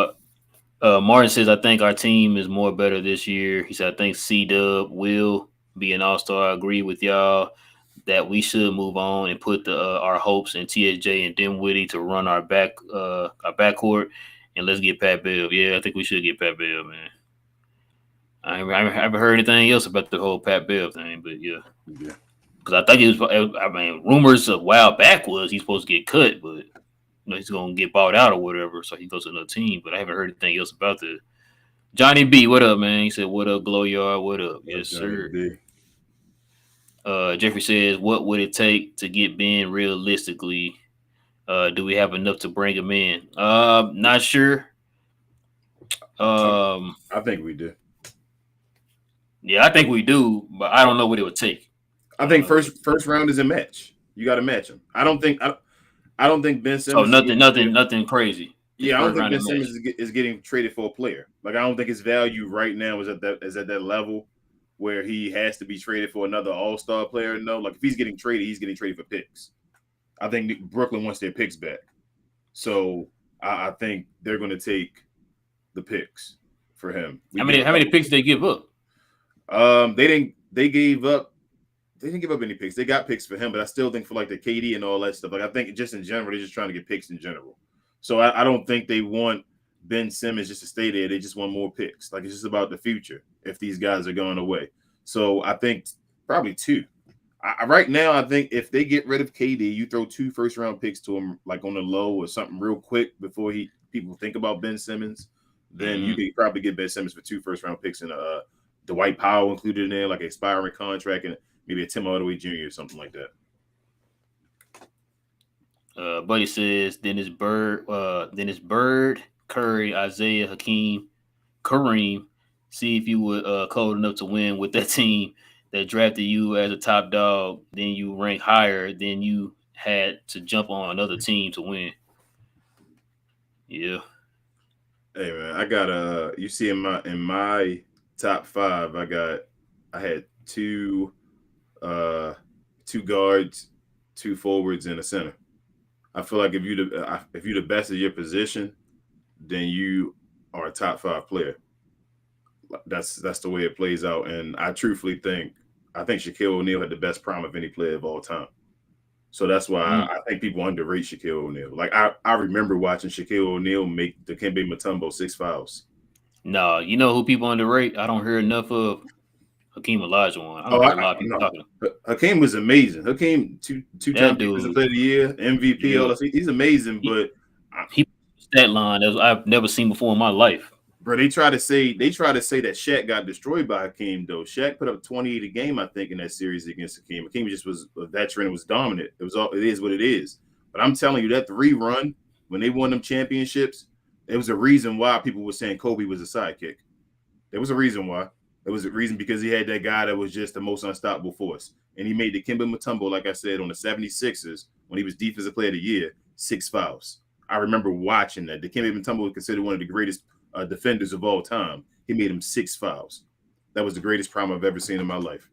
Uh, Martin says, I think our team is more better this year. He said, I think C Dub will be an all star. I agree with y'all that we should move on and put our hopes in TSJ and Dinwiddie to run our backcourt, and let's get Pat Bev. Yeah, I think we should get Pat Bev, man. I haven't heard anything else about the whole Pat Bev thing, but yeah, Yeah, because I think it was. I mean, rumors a while back was he's supposed to get cut, but he's gonna get bought out or whatever, so he goes to another team. But I haven't heard anything else about the Johnny B. What up, man? He said, "What up, Glow Yard? What up?" Yes, Johnny sir. B. Jeffrey says, "What would it take to get Ben realistically? Do we have enough to bring him in? Not sure. I, Um, I think we do. yeah, I think we do, but I don't know what it would take. I I don't think know what it would take. first round is a match. You got to match him. I don't think Ben So Simmons is getting traded. nothing crazy. Just Yeah, I don't first think round Ben and match. Simmons is getting traded for a player. Like I don't think his value right now is at that level where he has to be traded for another All Star player. No, like if he's getting traded for picks. I think Brooklyn wants their picks back, so I think they're going to take the picks for him. We give a How many couple. picks did they give up? They didn't. They gave up. They didn't give up any picks. They got picks for him, but I still think for like the KD and all that stuff. Like I think just in general, they're just trying to get picks in general. So I don't think they want Ben Simmons just to stay there. They just want more picks. Like it's just about the future if these guys are going away. So I think probably two. Right now, I think if they get rid of KD, you throw two first round picks to him, like on the low or something real quick before people think about Ben Simmons. Then you Mm-hmm. could probably get Ben Simmons for two first round picks and Dwight Powell included in there, like an expiring contract, and maybe a Tim Hardaway Jr. or something like that. Buddy says Dennis Bird, Curry, Isaiah, Hakeem, Kareem. See if you would cold enough to win with that team that drafted you as a top dog. Then you rank higher. Then you had to jump on another team to win. Yeah. Hey man, I got you see in my top five, I had uh two guards, two forwards, and a center. I feel like if you're the best at your position, then you are a top five player. That's the way it plays out. And I think Shaquille O'Neal had the best prime of any player of all time. So that's why Mm. I think people underrate Shaquille O'Neal. Like I remember watching Shaquille O'Neal make the Dikembe Mutombo 6 fouls. No, you know who people underrate? I don't hear enough of Hakeem Olajuwon. I Oh, don't hear a lot of people no. talking. Hakeem was amazing. Hakeem two-time That defensive dude, player of the year, MVP, all yeah, that. He's amazing, he, but I, he stat line that I've never seen before in my life. bro, they try to say that Shaq got destroyed by Hakeem though. Shaq put up 28 a game, I think, in that series against Hakeem. Hakeem just was a veteran, was dominant. It is what it is. But I'm telling you, that 3 run when they won them championships, there was a reason why people were saying Kobe was a sidekick. There was a reason why. There was a reason because he had that guy that was just the most unstoppable force. And he made the Dikembe Mutombo, like I said, on the 76ers when he was defensive player of the year, 6 fouls. I remember watching that. Dikembe Mutombo was considered one of the greatest defenders of all time. He made him 6 fouls. That was the greatest prime I've ever seen in my life.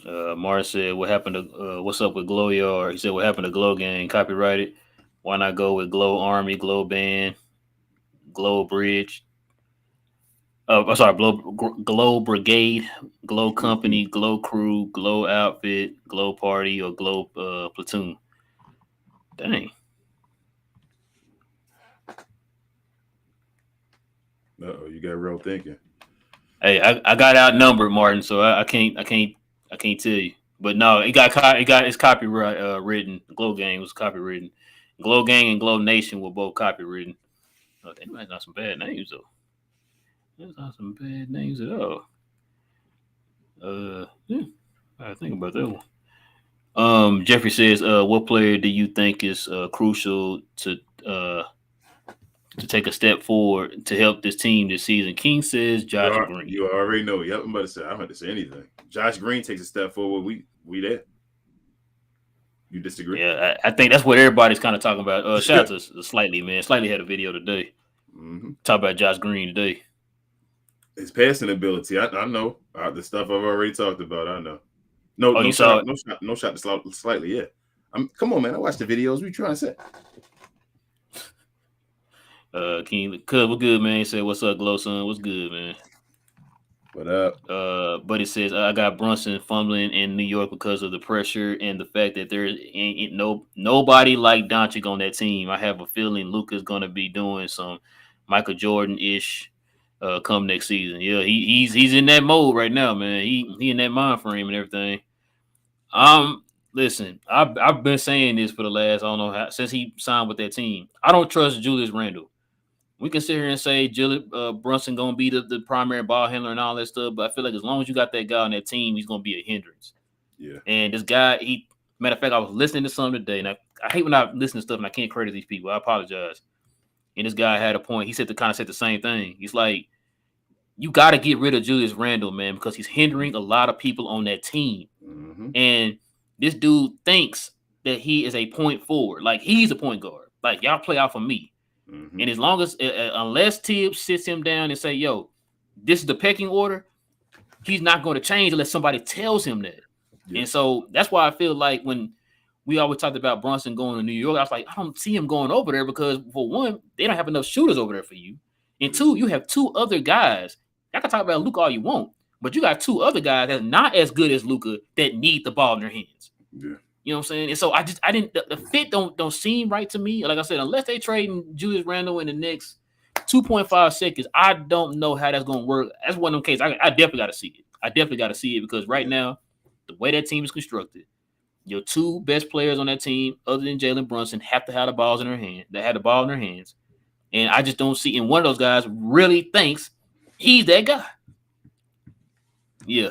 Martin said, "What happened to what's up with Glow Yard?" He said, "What happened to Glow Gang? Copyrighted. Why not go with Glow Army, Glow Band, Glow Bridge?" I'm sorry, Glow Brigade, Glow Mm-hmm. Company, Glow Crew, Glow Outfit, Glow Party, or Glow Platoon. Dang. Uh-oh, you got real thinking. Hey, I got outnumbered, Martin, so I can't tell you. But no, it's copyright written. Glow Gang was copywritten. Glow Gang and Glow Nation were both copywritten. Oh, they might not some bad names though. That's not some bad names at all. Yeah, I think about that one. Jeffrey says, what player do you think is crucial uh to take a step forward to help this team this season? King says You Josh are Green. you already know. Yep, I'm about to say. I don't have to say anything. Josh Green takes a step forward. We there. You disagree? Yeah, I think that's what everybody's kind of talking about. Shout out to Slightly, man. Slightly had a video today. hmm Talk about Josh Green today. His passing ability. I know the stuff I've already talked about. I know. No, Oh, no you shot, saw it? no shot to slightly. Yeah. Come on, man. I watched the videos. What you trying to say? King, cuz, what good, man? He said, "What's up, Glow Son? What's good, man?" But But it says I got Brunson fumbling in New York because of the pressure and the fact that there ain't nobody like Doncic on that team. I have a feeling Luka's gonna be doing some Michael Jordan ish come next season. Yeah, he's in that mode right now, man. He in that mind frame and everything. Um, Listen, I've been saying this for the last I don't know how since he signed with that team. I don't trust Julius Randle. We can sit here and say Brunson gonna be the primary ball handler and all that stuff, but I feel like as long as you got that guy on that team, he's gonna be a hindrance. yeah. And this guy, matter of fact, I was listening to something today, and I hate when I listen to stuff and I can't credit these people. I apologize. And this guy had a point. He said to kind of said the same thing. He's like, you got to get rid of Julius Randle, man, because he's hindering a lot of people on that team. hmm And this dude thinks that he is a point forward, like he's a point guard. Like y'all play out for me. hmm And as long as, unless Tibbs sits him down and say, "Yo, this is the pecking order," he's not going to change unless somebody tells him that. Yeah. And so that's why I feel like when we always talked about Brunson going to New York, I was like, I don't see him going over there because for one, they don't have enough shooters over there for you, and Yeah. two, you have two other guys. I can talk about Luka all you want, but you got two other guys that's not as good as Luka that need the ball in their hands. Yeah. You know what I'm saying? And so I didn't the fit don't seem right to me. Like I said, unless they trade Julius Randle in the next 2.5 seconds, I don't know how that's gonna work. That's one of them cases. I definitely gotta see it. I definitely gotta see it because right Yeah. now, the way that team is constructed, your two best players on that team, other than Jalen Brunson, have to have the balls in their hand. They had the ball in their hands. And I just don't see, and one of those guys really thinks he's that guy. Yeah.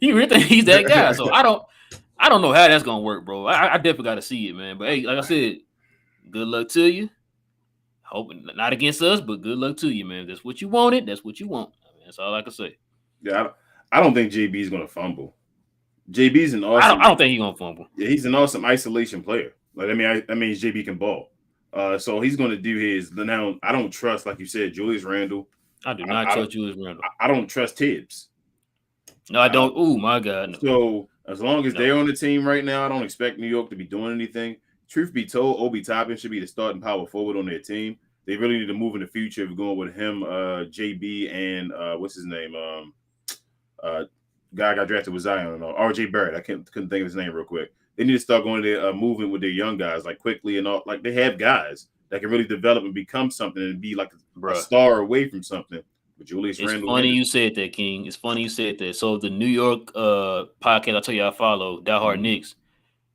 He really thinks he's that guy. So I don't know how that's gonna work, bro. I definitely got to see it, man. But hey, like I said, good luck to you. Hope not against us, but good luck to you, man. If that's what you wanted. That's what you want. I mean, that's all I can say. Yeah. I don't think JB is gonna fumble. JB's an I don't. awesome. I don't think he's gonna fumble. Yeah, he's an awesome isolation player. Like that means JB can ball. So he's going to do his. Now I don't trust, like you said, Julius Randle. I do I, not I, trust Julius Randle. I don't trust Tibbs. No, I don't. Oh my God, no, So as long as no, they're on the team right now, I don't expect New York to be doing anything. Truth be told, Obi Toppin should be the starting power forward on their team. They really need to move in the future of going with him, JB, and what's his name? Uh, guy got drafted with Zion, RJ Barrett. I couldn't think of his name real quick. They need to start going to moving with their young guys like quickly and all. Like they have guys that can really develop and become something and be like a bruh. star away from something. But Julius It's Randle funny hinders. you said that, King. It's funny you said that. So the New York podcast I tell you I follow, Die Hard Mm-hmm. Knicks.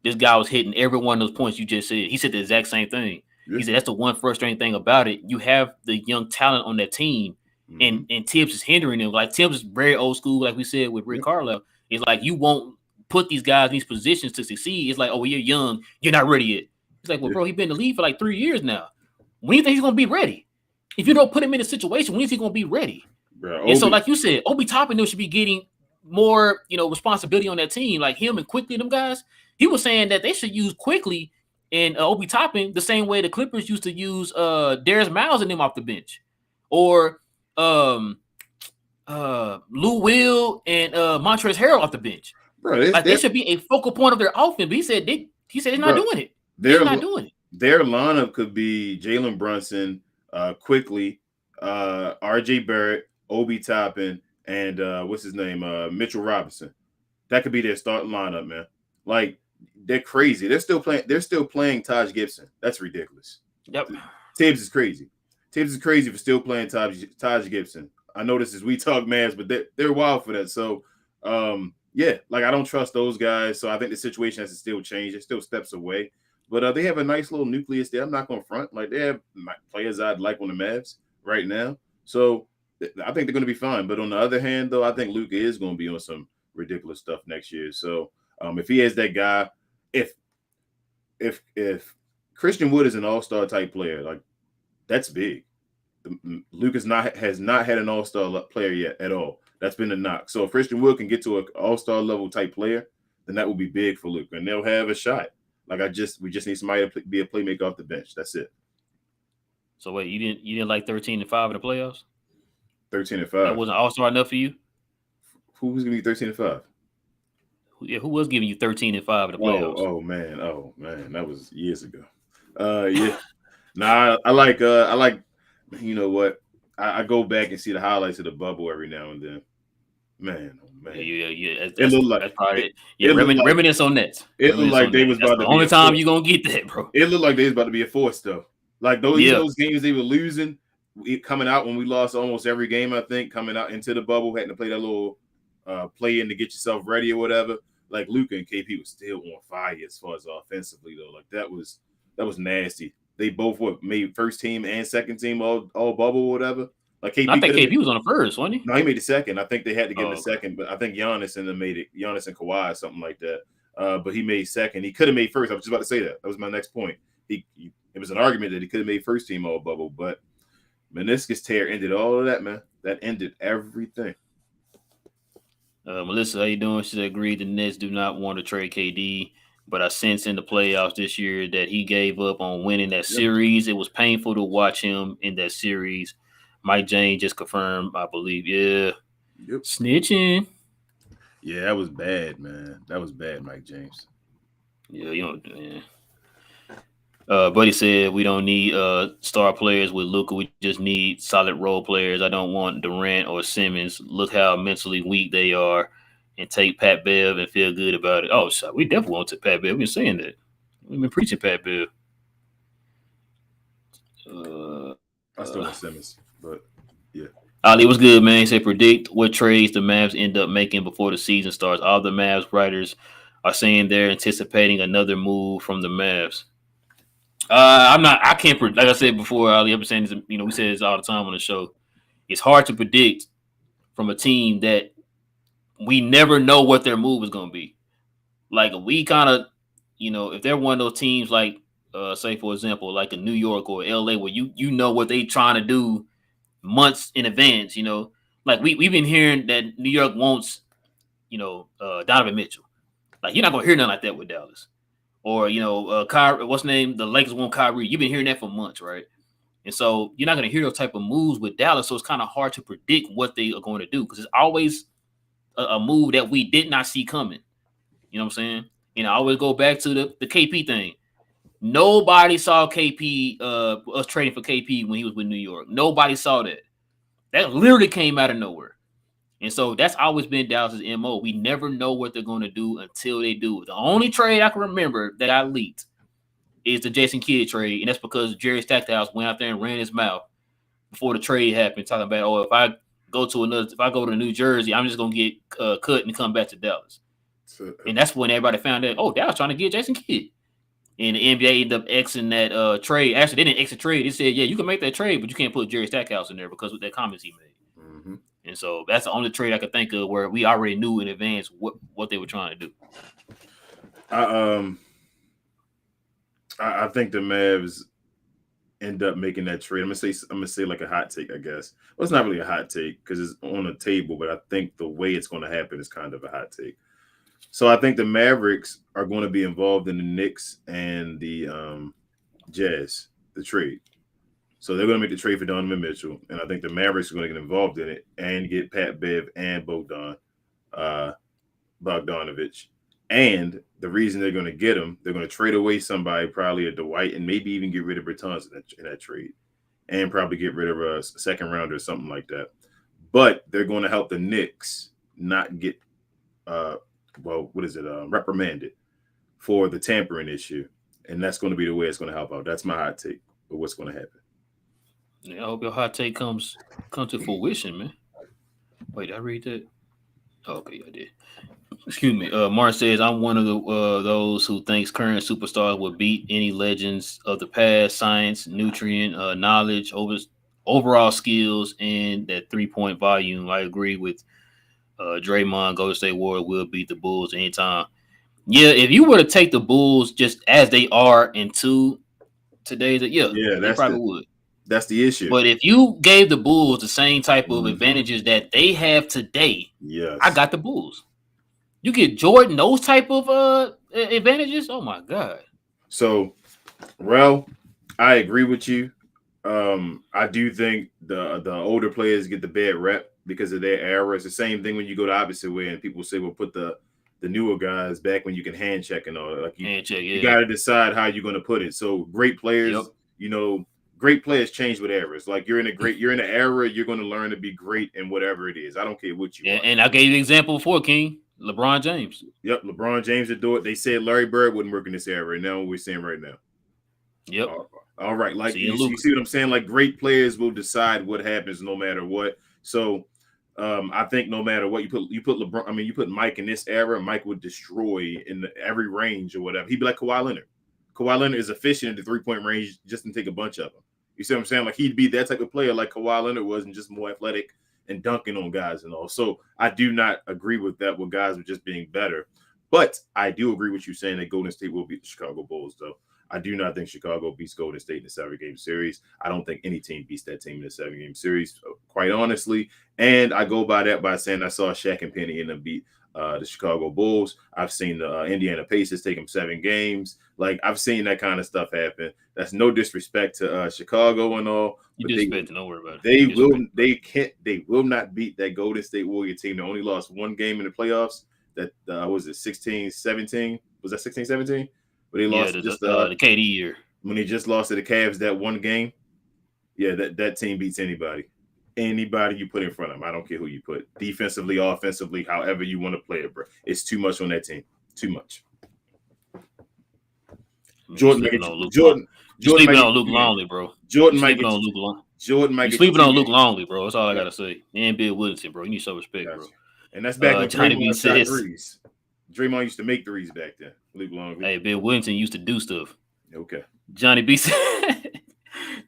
This guy was hitting every one of those points you just said. He said the exact same thing. Yeah. He said that's the one frustrating thing about it. You have the young talent on that team, Mm-hmm. and Tibbs is hindering them. Like Tibbs is very old school, like we said with Rick Yep. Carlisle. It's like you won't put these guys in these positions to succeed. It's like, oh, well, you're young, you're not ready yet. It's like, well, Yeah. bro, he's been in the league for like 3 years now. When do you think he's gonna be ready? If you don't put him in a situation, when is he gonna be ready? Bro, And so, Obi. like you said, Obi Toppin should be getting more, responsibility on that team. Like him and Quickly, them guys. He was saying that they should use Quickly and Obi Toppin the same way the Clippers used to use Darius Miles and them off the bench, or um Lou Will and Montrezl Harrell off the bench. Bro, Like they should be a focal point of their offense. But he said they're not bro, doing it. They're their not doing it. their lineup could be Jalen Brunson, quickly, RJ Barrett. Obi Toppin, and what's his name, Mitchell Robinson. That could be their starting lineup, man. Like they're crazy. They're still playing. They're still playing Taj Gibson. That's ridiculous. Yep. Tibbs is crazy. Tibbs is crazy for still playing Taj Gibson. I know this is We Talk Mavs, but they're wild for that. So, yeah, like I don't trust those guys. So I think the situation has to still change. It still steps away, but they have a nice little nucleus there. I'm not going to front. Like they have players I'd like on the Mavs right now. So I think they're going to be fine. But on the other hand, though, I think Luka is going to be on some ridiculous stuff next year. So if he has that guy, if if Christian Wood is an all-star type player, like that's big. Luka's has not had an all-star player yet at all. That's been a knock. So if Christian Wood can get to an all-star level type player, then that will be big for Luka, and they'll have a shot. Like we just need somebody to be a playmaker off the bench. That's it. So wait, you didn't like 13-5 in the playoffs? 13-5. That wasn't all-star enough for you? Who was gonna be 13-5? Yeah, who was giving you 13-5 in the playoffs? Oh man, that was years ago. Yeah. Nah, I like. You know what? I go back and see the highlights of the bubble every now and then. Man, oh man, Yeah. it looked like That's probably it. it. Yeah, reminisce on that. It looked Reminisce like on they that. was That's about the to be only a time force. you gonna get that, bro. It looked like they was about to be a force though. Like Yeah. those games they were losing, coming out when we lost almost every game. I think coming out into the bubble, having to play that little play in to get yourself ready or whatever. Like Luka and KP was still on fire as far as offensively though. Like that was nasty. They both made first team and second team all bubble or whatever. Like I KP think could have KP was on the first, wasn't he? no, he made the second. I think they had to give him Oh, a okay. second, but I think Giannis and them made it. Giannis and Kawhi, something like that. But he made second. He could have made first. I was just about to say that. That was my next point. It was an argument that he could have made first team all bubble, but meniscus tear ended all of that, man. That ended everything. Melissa, how you doing? She agreed the Nets do not want to trade KD, but I sense in the playoffs this year that he gave up on winning that Yep. series. It was painful to watch him in that series. Mike James just confirmed, I believe. Yeah, Yep. snitching. Yeah, that was bad, man. That was bad, Mike James. Yeah, you know. Yeah. Buddy said we don't need star players with Luka. We just need solid role players. I don't want Durant or Simmons. Look how mentally weak they are, and take Pat Bev and feel good about it. Oh, so we definitely want to Pat Bev. We've been saying that. We've been preaching Pat Bev. Uh, I still want Simmons, but yeah. Ali, what's good, man? He said predict what trades the Mavs end up making before the season starts. All the Mavs writers are saying they're anticipating another move from the Mavs. I'm not. I can't. Like I said before, Ali. I've been saying this. You know, we say this all the time on the show. It's hard to predict from a team that we never know what their move is going to be. Like we kind of, if they're one of those teams, like say for example, like a New York or LA, where you know what they trying to do months in advance. Like we've been hearing that New York wants, Donovan Mitchell. Like you're not going to hear nothing like that with Dallas. Or Kyrie, what's the name? The Lakers want Kyrie. You've been hearing that for months, right? And so you're not going to hear those type of moves with Dallas. So it's kind of hard to predict what they are going to do because it's always a move that we did not see coming. You know what I'm saying? I always go back to the KP thing. Nobody saw KP us trading for KP when he was with New York. Nobody saw that. That literally came out of nowhere. And so that's always been Dallas's MO. We never know what they're going to do until they do it. The only trade I can remember that got leaked is the Jason Kidd trade, and that's because Jerry Stackhouse went out there and ran his mouth before the trade happened, talking about, if I go to New Jersey, I'm just gonna get cut and come back to Dallas. And that's when everybody found out, Dallas trying to get Jason Kidd. And the NBA ended up Xing that trade. Actually, they didn't X the trade. They said, yeah, you can make that trade, but you can't put Jerry Stackhouse in there because of that comments he made. Mm-hmm. And so that's the only trade I could think of where we already knew in advance what they were trying to do. I think the Mavs end up making that trade. I'm gonna say like a hot take, I guess. Well, it's not really a hot take because it's on the table, but I think the way it's going to happen is kind of a hot take. So I think the Mavericks are going to be involved in the Knicks and the Jazz, the trade. So they're going to make the trade for Donovan Mitchell, and I think the Mavericks are going to get involved in it and get Pat Bev and Bogdanovich. And the reason they're going to get him, they're going to trade away somebody, probably a Dwight, and maybe even get rid of Bertans in that trade, and probably get rid of a second rounder or something like that. but they're going to help the Knicks not get uh what is it reprimanded for the tampering issue, and that's going to be the way it's going to help out. That's my hot take of what's going to happen. Yeah, I hope your hot take comes to fruition, man. Wait, did I read that? Oh, okay, I did. Excuse me. Mark says I'm one of the those who thinks current superstars will beat any legends of the past. Science, nutrient, knowledge, overall skills, and that 3-point volume. I agree with Draymond. Golden State Warriors will beat the Bulls anytime. Yeah, if you were to take the Bulls just as they are into today's, yeah, Yeah, they probably would. that's the issue. But if you gave the Bulls the same type of Mm-hmm. advantages that they have today, I Yes. got the Bulls. You get Jordan those type of advantages. Oh my god. So, Rel, I agree with you. I do think the older players get the bad rep because of their era. It's the same thing when you go the opposite way, and people say, "Well, put the newer guys back when you can hand check and all that." Like Hand check, you yeah. got to decide how you're going to put it. So, great Yep. players, great players change with eras. Like you're in an era, you're going to learn to be great in whatever it is. I don't care what you Yeah, are. and I gave you an example before, King. LeBron James. Yep, LeBron James would do it. They said Larry Bird wouldn't work in this era, and now what we're seeing right now. Yep. All right, like See you, you Luka. see what I'm saying? Like great players will decide what happens no matter what. So I think no matter what you put LeBron. I mean, you put Mike in this era, Mike would destroy in every range or whatever. He'd be like Kawhi Leonard. Kawhi Leonard is efficient in the 3-point range, just to take a bunch of them. You see what I'm saying? Like he'd be that type of player like Kawhi Leonard was, and just more athletic and dunking on guys and all. So I do not agree with that. With guys with just being better, but I do agree with you saying that Golden State will beat the Chicago Bulls, though. I do not think Chicago beats Golden State in a 7-game series. I don't think any team beats that team in a 7-game series, quite honestly. And I go by that by saying I saw Shaq and Penny in them beat the Chicago Bulls. I've seen the Indiana Pacers take them 7 games. Like I've seen that kind of stuff happen. That's no disrespect to Chicago and all, You but disrespect it. Don't worry about it. they will not beat that Golden State Warrior team. They only lost 1 game in the playoffs. That was it 16-17? Was that 16-17? But they Yeah, lost the KD year. when they just lost to the Cavs that 1 game. Yeah, that team beats anybody. Anybody you put in front of them. I don't care who you put. Defensively, offensively, however you want to play it, bro. It's too much on that team. Too much. Jordan might get Jordan. You Jordan sleeping might on get Luke Longley, bro. Jordan You might sleeping get on Luke Longley. Jordan might You get sleeping on Luke 2 Longley, bro. That's all I Yeah, gotta say. And Bill Woodington, bro. You need some respect, bro. gotcha. And that's back when Johnny B Draymond shot says, threes. Draymond used to make threes back then. Luke Longley. "Hey, Bill Woodington used to do stuff." Okay. Johnny B said,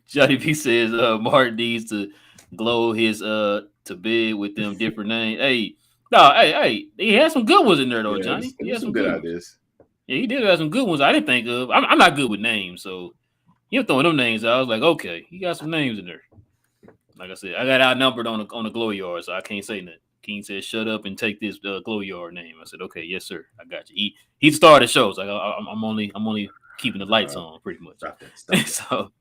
Johnny B says, Martin needs to glow his to bed with them different names. Hey, no, hey, he had some good ones in there though, Yeah, Johnny. He had there's some some good good ones. ideas. Yeah, he did have some good ones I didn't think of. I'm not good with names, so him throwing them names out, I was like, okay, he got some names in there. Like I said, I got outnumbered on the glow yard, so I can't say nothing. King said, "Shut up and take this glow yard name." I said, "Okay, yes, sir, I got you." He started the shows. Like I'm only keeping the lights on, pretty much. Stop that. So,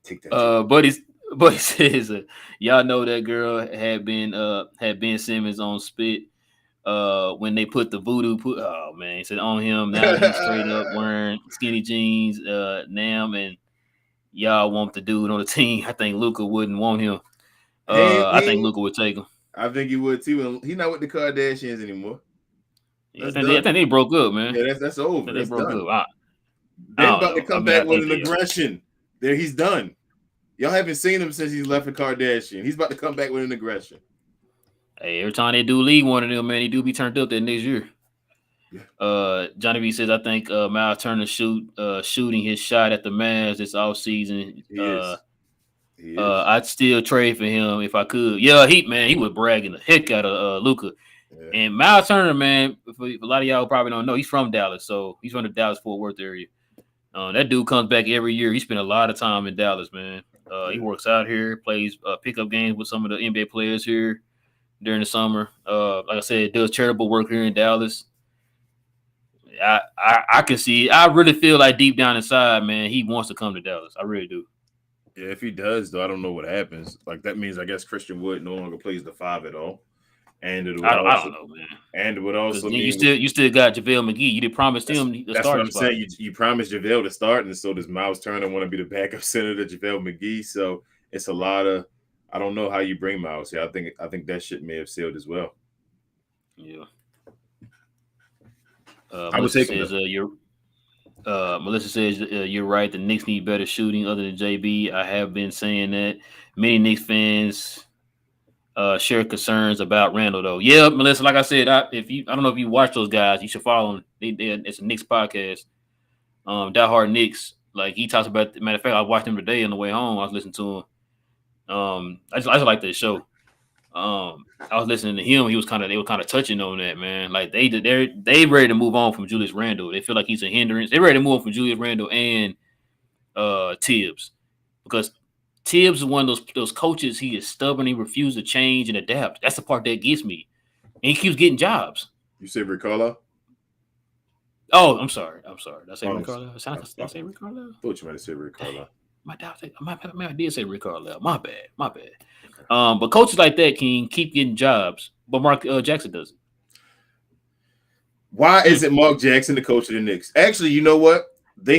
Take that. buddy says, y'all know that girl had Ben Simmons on spit when they put the voodoo oh man, he said on him. Now he's straight up wearing skinny jeans, Nam, and y'all want the dude on the team. I think Luka wouldn't want him. I think Luka would take him. I think he would too. He's not with the Kardashians anymore. Yeah, I think they broke up, man. Yeah, that's over. They That's broke done. up. They're about to come back I with think an aggression. There, he's done. Y'all haven't seen him since he's left the Kardashian. He's about to come back with an aggression. Hey, every time they do leave one of them, man, he do be turned up that next year. Yeah. Johnny B says, I think Miles Turner shooting his shot at the Mavs this offseason. He is. I'd still trade for him if I could. Yeah, he was bragging the heck out of Luka. Yeah. And Miles Turner, man, for a lot of y'all probably don't know, he's from Dallas, so he's from the Dallas-Fort Worth area. That dude comes back every year. He spent a lot of time in Dallas, man. He works out here, plays pickup games with some of the NBA players here during the summer. Like I said, does charitable work here in Dallas. I can see. I really feel like deep down inside, man, he wants to come to Dallas. I really do. Yeah, if he does, though, I don't know what happens. Like that means I guess Christian Wood no longer plays the 5 at all. And it would I don't know, man. And it would also mean you still got JaVale McGee. You did promise him the that's starting what I'm spot. saying. You promised JaVale to start, and so does Miles Turner want to be the backup center to JaVale McGee. So it's a lot of I don't know how you bring Miles here. I think that shit may have sailed as well. Yeah. I would Melissa take him says though. Melissa says you're right. The Knicks need better shooting other than JB. I have been saying that. Many Knicks fans share concerns about Randall though. Yeah, Melissa. Like I said, I don't know if you watch those guys, you should follow them. It's a Knicks podcast. Die Hard Knicks. Like he talks about. Matter of fact, I watched him today on the way home. I was listening to him. I just like this show. I was listening to him. They were kind of touching on that, man. Like they ready to move on from Julius Randle. They feel like he's a hindrance. They ready to move on from Julius Randle and Tibbs because Tibbs is one of those coaches. He is stubborn. He refuses to change and adapt. That's the part that gets me. And he keeps getting jobs. You said Rick Carlisle? Oh, I'm sorry. Did I say Oh, Rick Carlisle? Did I say Rick Carlisle? thought you might have said Rick Dang. Carlisle. I did say Rick Carlisle. My bad. But coaches like that can keep getting jobs, but Mark Jackson doesn't. Why isn't Mark Jackson the coach of the Knicks? Actually, you know what? They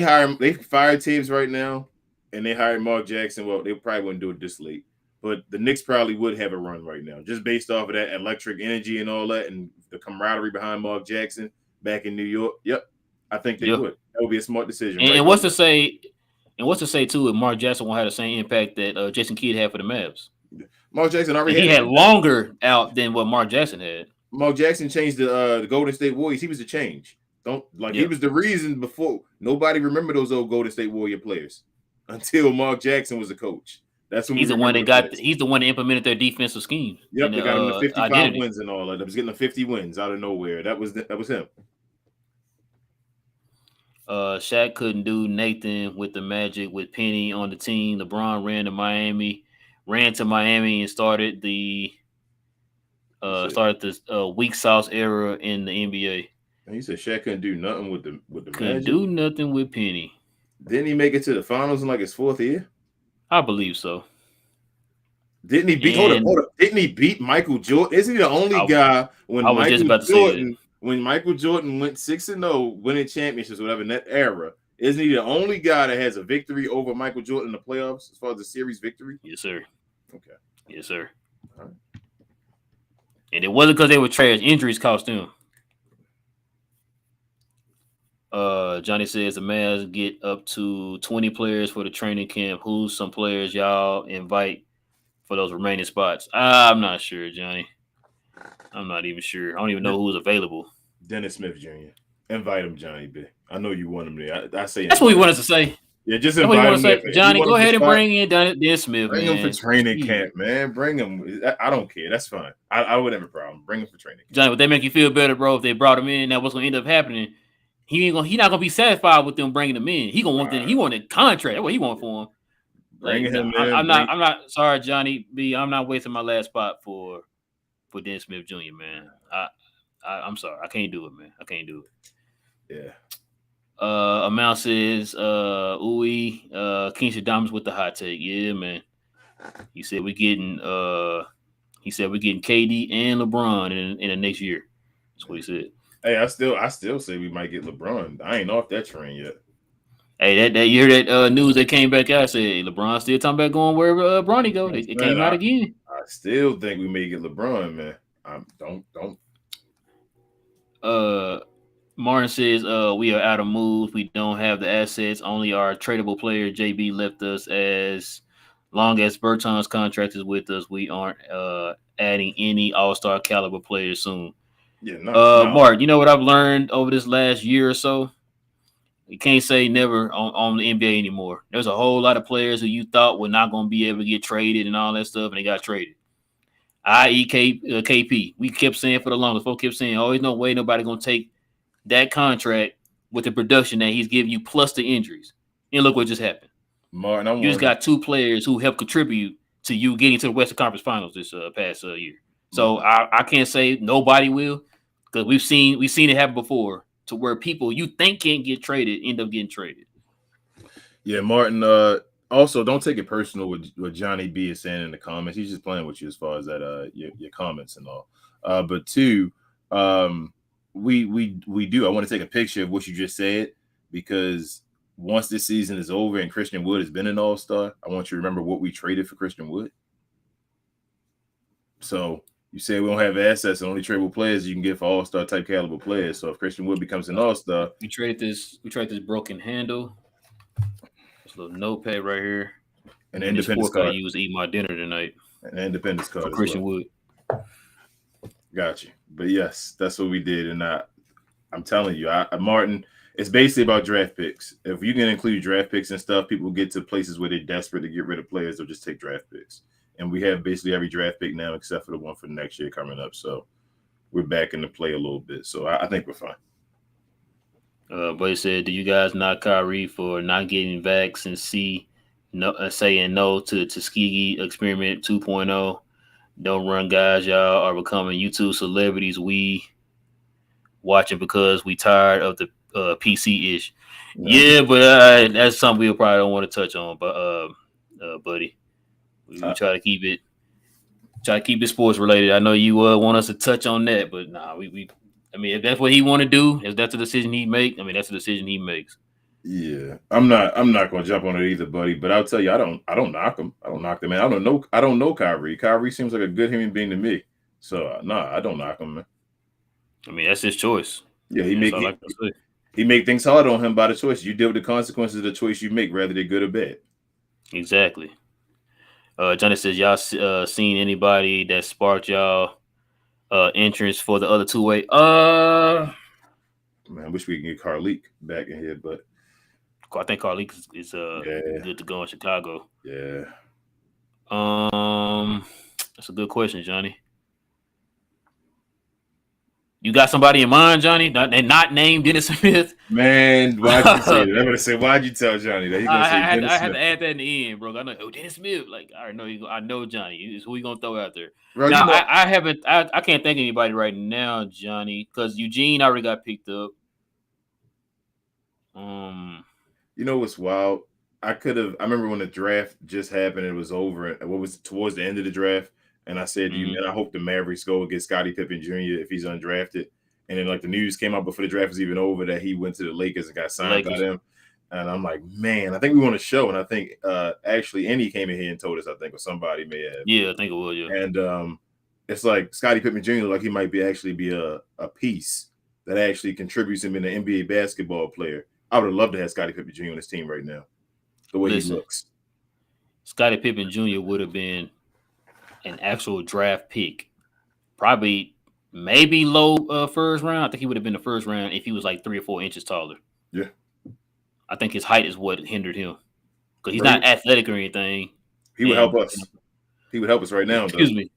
fired Tibbs right now, and they hired Mark Jackson. Well, they probably wouldn't do it this late, but the Knicks probably would have a run right now, just based off of that electric energy and all that, and the camaraderie behind Mark Jackson back in New York. Yep, I think they would. That would be a smart decision. And, Right and what's to say? And what's to say too if Mark Jackson won't have the same impact that Jason Kidd had for the Mavs? Mark Jackson already He had longer out than what Mark Jackson had. Mark Jackson changed the Golden State Warriors. He was the change. He was the reason before nobody remember those old Golden State Warrior players until Mark Jackson was the coach. That's when he's the one that he's the one that implemented their defensive scheme. Yep, they got him to 55 wins and all that. They was getting the 50 wins out of nowhere. That was him. Shaq couldn't do Nathan with the Magic with Penny on the team. LeBron ran to Miami and started the weak sauce era in the NBA. And he said Shaq couldn't do nothing with the couldn't Magic. Do nothing with Penny. Didn't he make it to the finals in like his fourth year? I believe so. Didn't he beat? Hold up. Didn't he beat Michael Jordan? Isn't he the only guy when Michael Jordan went 6-0, winning championships, whatever in that era? Isn't he the only guy that has a victory over Michael Jordan in the playoffs as far as the series victory? Yes, sir. Okay. Yes, sir. All right. And it wasn't because they were trash. Injuries cost them. Johnny says the Mavs get up to 20 players for the training camp. Who's some players y'all invite for those remaining spots? I'm not sure, Johnny. I'm not even sure. I don't even know who's available. Dennis Smith Jr. Invite him, Johnny B. I know you want him there. I say that's what he wanted to say. Yeah, just invite him. Say. Johnny, go ahead and bring in Dennis Smith. Bring him for training camp, man. Bring him. I don't care. That's fine. I wouldn't have a problem. Bring him for training camp. Johnny, would they make you feel better, bro, if they brought him in? Now what's going to end up happening? He not gonna be satisfied with them bringing him in. He gonna want he want a contract. That's what he want for him. Bring him in. I'm not sorry, Johnny B. I'm not wasting my last spot for Dennis Smith Jr. Man. I'm sorry. I can't do it, man. I can't do it. Yeah. Amount says, Keisha Diamonds with the hot take. Yeah, man. He said we're getting KD and LeBron in the next year. That's what he said. Hey, I still say we might get LeBron. I ain't off that train yet. Hey, that you hear that news that came back out? Said LeBron still talking about going wherever Bronny go. It came out again. I still think we may get LeBron, man. Don't. Martin says we are out of moves. We don't have the assets. Only our tradable player JB left us. As long as Berton's contract is with us, we aren't adding any All-Star caliber players soon. Yeah, Mark, you know what I've learned over this last year or so? You can't say never on the NBA anymore. There's a whole lot of players who you thought were not going to be able to get traded and all that stuff, and they got traded. I.e. KP. We kept saying for the longest. Folks kept saying, there's no way nobody going to take that contract with the production that he's giving you plus the injuries. And look what just happened. Martin, you just got two players who helped contribute to you getting to the Western Conference Finals this past year. So I can't say nobody will. Because we've seen it happen before to where people you think can't get traded end up getting traded. Yeah, Martin. Also, don't take it personal with what Johnny B is saying in the comments. He's just playing with you as far as that your comments and all. But two, we do. I want to take a picture of what you just said because once this season is over and Christian Wood has been an All-Star, I want you to remember what we traded for Christian Wood. So you say we don't have assets and only trade with players you can get for all-star type caliber players. So if Christian Wood becomes an all-star, We trade this broken handle. This little notepad right here, an and then this independence fork I card, use to eat my dinner tonight an independence for card as Christian well. Wood. Got you. But yes, that's what we did. And I'm telling you, Martin, it's basically about draft picks. If you can include draft picks and stuff, people get to places where they're desperate to get rid of players. They'll just take draft picks. And we have basically every draft pick now except for the one for the next year coming up. So we're back into play a little bit. So I think we're fine. But he said, "Do you guys knock Kyrie for not getting vax and C, no, saying no to Tuskegee Experiment 2.0? Don't run, guys. Y'all are becoming YouTube celebrities. We watching because we tired of the PC ish. Yeah. Yeah, but that's something we probably don't want to touch on. But buddy, we Uh, try to keep it sports related. I know you want us to touch on that, but nah, we I mean, if that's what he want to do, if that's the decision he make, I mean, that's the decision he makes. yeah. I'm not gonna jump on it either, buddy. But I'll tell you, I don't knock him. I don't knock the man. I don't know Kyrie. Kyrie seems like a good human being to me. So nah, I don't knock him, man. I mean, that's his choice. Yeah, I he mean, that's make all I he, can say. he make things hard on him by the choice. You deal with the consequences of the choice you make, whether they're good or bad. Exactly. Johnny says, y'all seen anybody that sparked y'all entrance for the other two way? Man, I wish we could get Carleek back in here, but I think Carlik is yeah, good to go in Chicago. yeah. Um, that's a good question, Johnny. You got somebody in mind, Johnny? Not named Dennis Smith. Man, why'd you say that? I'm gonna say, why'd you tell Johnny that? He's gonna say I Dennis had Smith. to add that in the end, bro. I know, Dennis Smith. Like, I know I know Johnny. Is who he gonna throw out there. Bro, Now, I haven't. I can't think of anybody right now, Johnny, because Eugene already got picked up. you know what's wild? I remember when the draft just happened, it was over, and what was towards the end of the draft, and I said, you mhm. man, I hope the Mavericks go get Scottie Pippen Jr. if he's undrafted. And then like the news came out before the draft was even over that he went to the Lakers and got The signed by Lakers. them. And I'm like, man, I think we want to show. And I think actually Andy came in here and told us, I think, or somebody may have. Yeah, I think it was. Yeah. And it's like Scottie Pippen Jr. like he might be actually be a piece that actually contributes him in an NBA basketball player. I would have loved to have Scottie Pippen Jr. on his team right now, the way he Listen, looks. Scottie Pippen Jr. would have been an actual draft pick, probably maybe low first round. I think he would have been the first round if he was like 3 or 4 inches taller. Yeah. I think his height is what hindered him because he's Bro, not athletic or anything. he would help And us. He would help us right now, though. excuse me,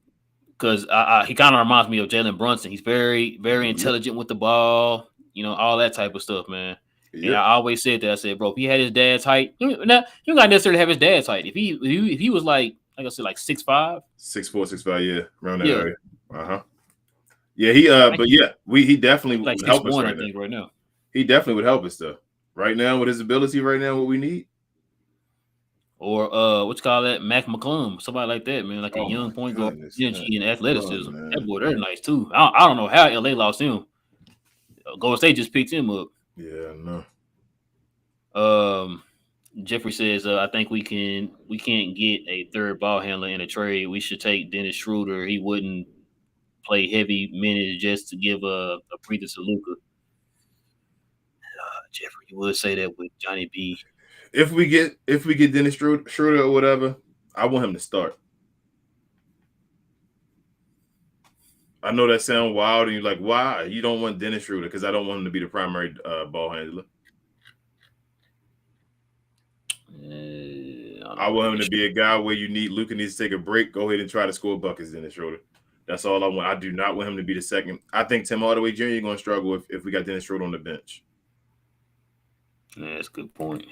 because he kind of reminds me of Jalen Brunson. He's very, very Yep. intelligent with the ball, all that type of stuff, man. And Yep. I always said that. I said, bro, if he had his dad's height, you don't got necessarily have his dad's height. If he was like I said, like 6'5", 6'4", 6'5", yeah, around that yeah, area. Yeah, he I think but he's yeah, he definitely like would six help us one. I right now. think right now, He definitely would help us though. Right now, with his ability right now, what we need. or what you call that, Mac McClung, somebody like that, man, like a Oh young my point guard, goodness, energy and Lord, athleticism. That man. boy, they're nice too. I don't know how LA lost him. Golden State just picked him up. Yeah, no. Jeffrey says, I think we can't get a third ball handler in a trade. We should take Dennis Schroeder. He wouldn't play heavy minutes just to give a breather to Luka. Jeffrey, you would say that with Johnny B. If we get Dennis Schroeder or whatever, I want him to start. I know that sounds wild, and you're like, why? You don't want Dennis Schroeder because I don't want him to be the primary ball handler. I want him to be a guy where you need Luka needs to take a break. Go ahead and try to score buckets, Dennis Schroeder. That's all I want. I do not want him to be the second. I think Tim Hardaway Jr. is going to struggle if we got Dennis Schroeder on the bench. Yeah, that's a good point.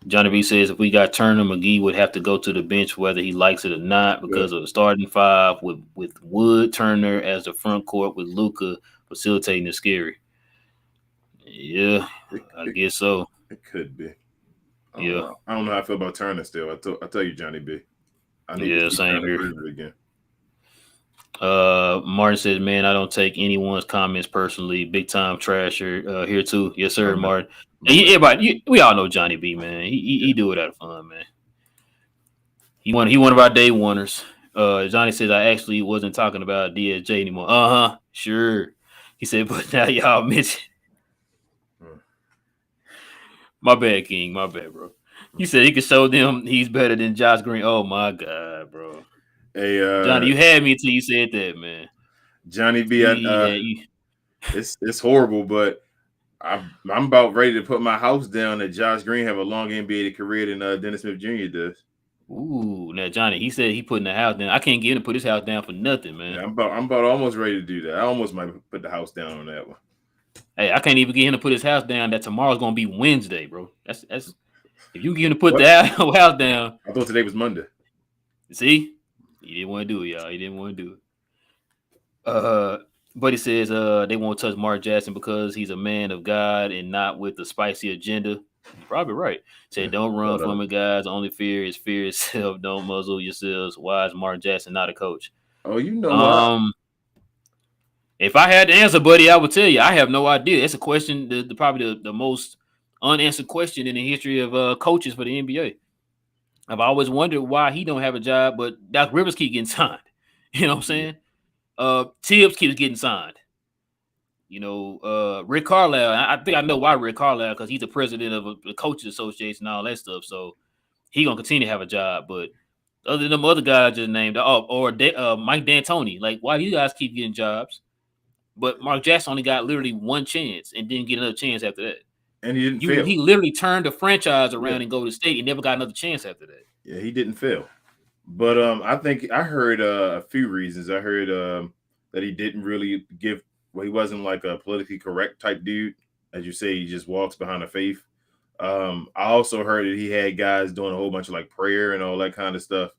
Johnny B says if we got Turner, McGee would have to go to the bench whether he likes it or not because of the starting five with Wood, Turner as the front court with Luka facilitating is scary. Yeah, I guess so. It could be. I don't know how I feel about Turner still. I tell you, Johnny B. I need to see same Turner here. prove it again. Martin says, man, I don't take anyone's comments personally. Big time trasher here too. Yes, sir, Martin. And everybody, we all know Johnny B, man. He do it out of fun, man. He one of our day oneers. Johnny says I actually wasn't talking about DSJ anymore. Sure. He said, but now y'all mention. My bad, King. My bad, bro. He said he could show them he's better than Josh Green. Oh my god, bro. Hey, Johnny, you had me until you said that, man. Johnny B, You had you. it's horrible, but I'm about ready to put my house down that Josh Green have a long NBA career than Dennis Smith Jr. does. Ooh, now Johnny, he said he putting the house down. I can't get him to put his house down for nothing, man. Yeah, I'm about almost ready to do that. I almost might put the house down on that one. Hey, I can't even get him to put his house down. That tomorrow's gonna be Wednesday, bro. That's if you get him to put What? the house down. I thought today was Monday. See, he didn't want to do it, y'all. He didn't want to do it. But he says they won't touch Mark Jackson because he's a man of God and not with the spicy agenda. You're probably right. Said don't run from it, guys. Only fear is fear itself. Don't muzzle yourselves. Why is Mark Jackson not a coach? Oh, you know If I had the answer, buddy, I would tell you. I have no idea. That's a question, probably the most unanswered question in the history of coaches for the NBA. I've always wondered why he don't have a job, but Doc Rivers keep getting signed. You know what I'm saying? Tibbs keeps getting signed. Rick Carlisle. I think I know why Rick Carlisle, because he's the president of the Coaches Association and all that stuff. So he gonna continue to have a job. But other than them other guys just named, Mike D'Antoni, like why do you guys keep getting jobs? But Mark Jackson only got literally one chance and didn't get another chance after that. And he didn't fail. He literally turned the franchise around and go to the state and never got another chance after that. Yeah, he didn't fail. But I think I heard a few reasons. I heard that he didn't really give. Well, he wasn't like a politically correct type dude. As you say, he just walks behind the faith. I also heard that he had guys doing a whole bunch of like prayer and all that kind of stuff.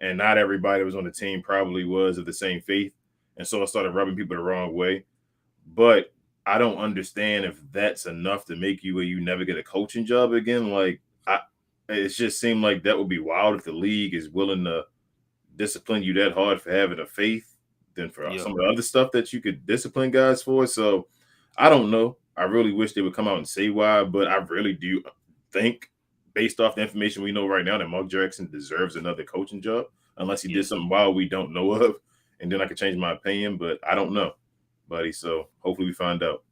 And not everybody that was on the team probably was of the same faith. And so it started rubbing people the wrong way. But I don't understand if that's enough to make you where you never get a coaching job again. Like, it just seemed like that would be wild if the league is willing to discipline you that hard for having a faith than for some of the other stuff that you could discipline guys for. So I don't know. I really wish they would come out and say why, but I really do think, based off the information we know right now, that Mark Jackson deserves another coaching job, unless he did something wild we don't know of. And then I could change my opinion, but I don't know, buddy. So hopefully we find out.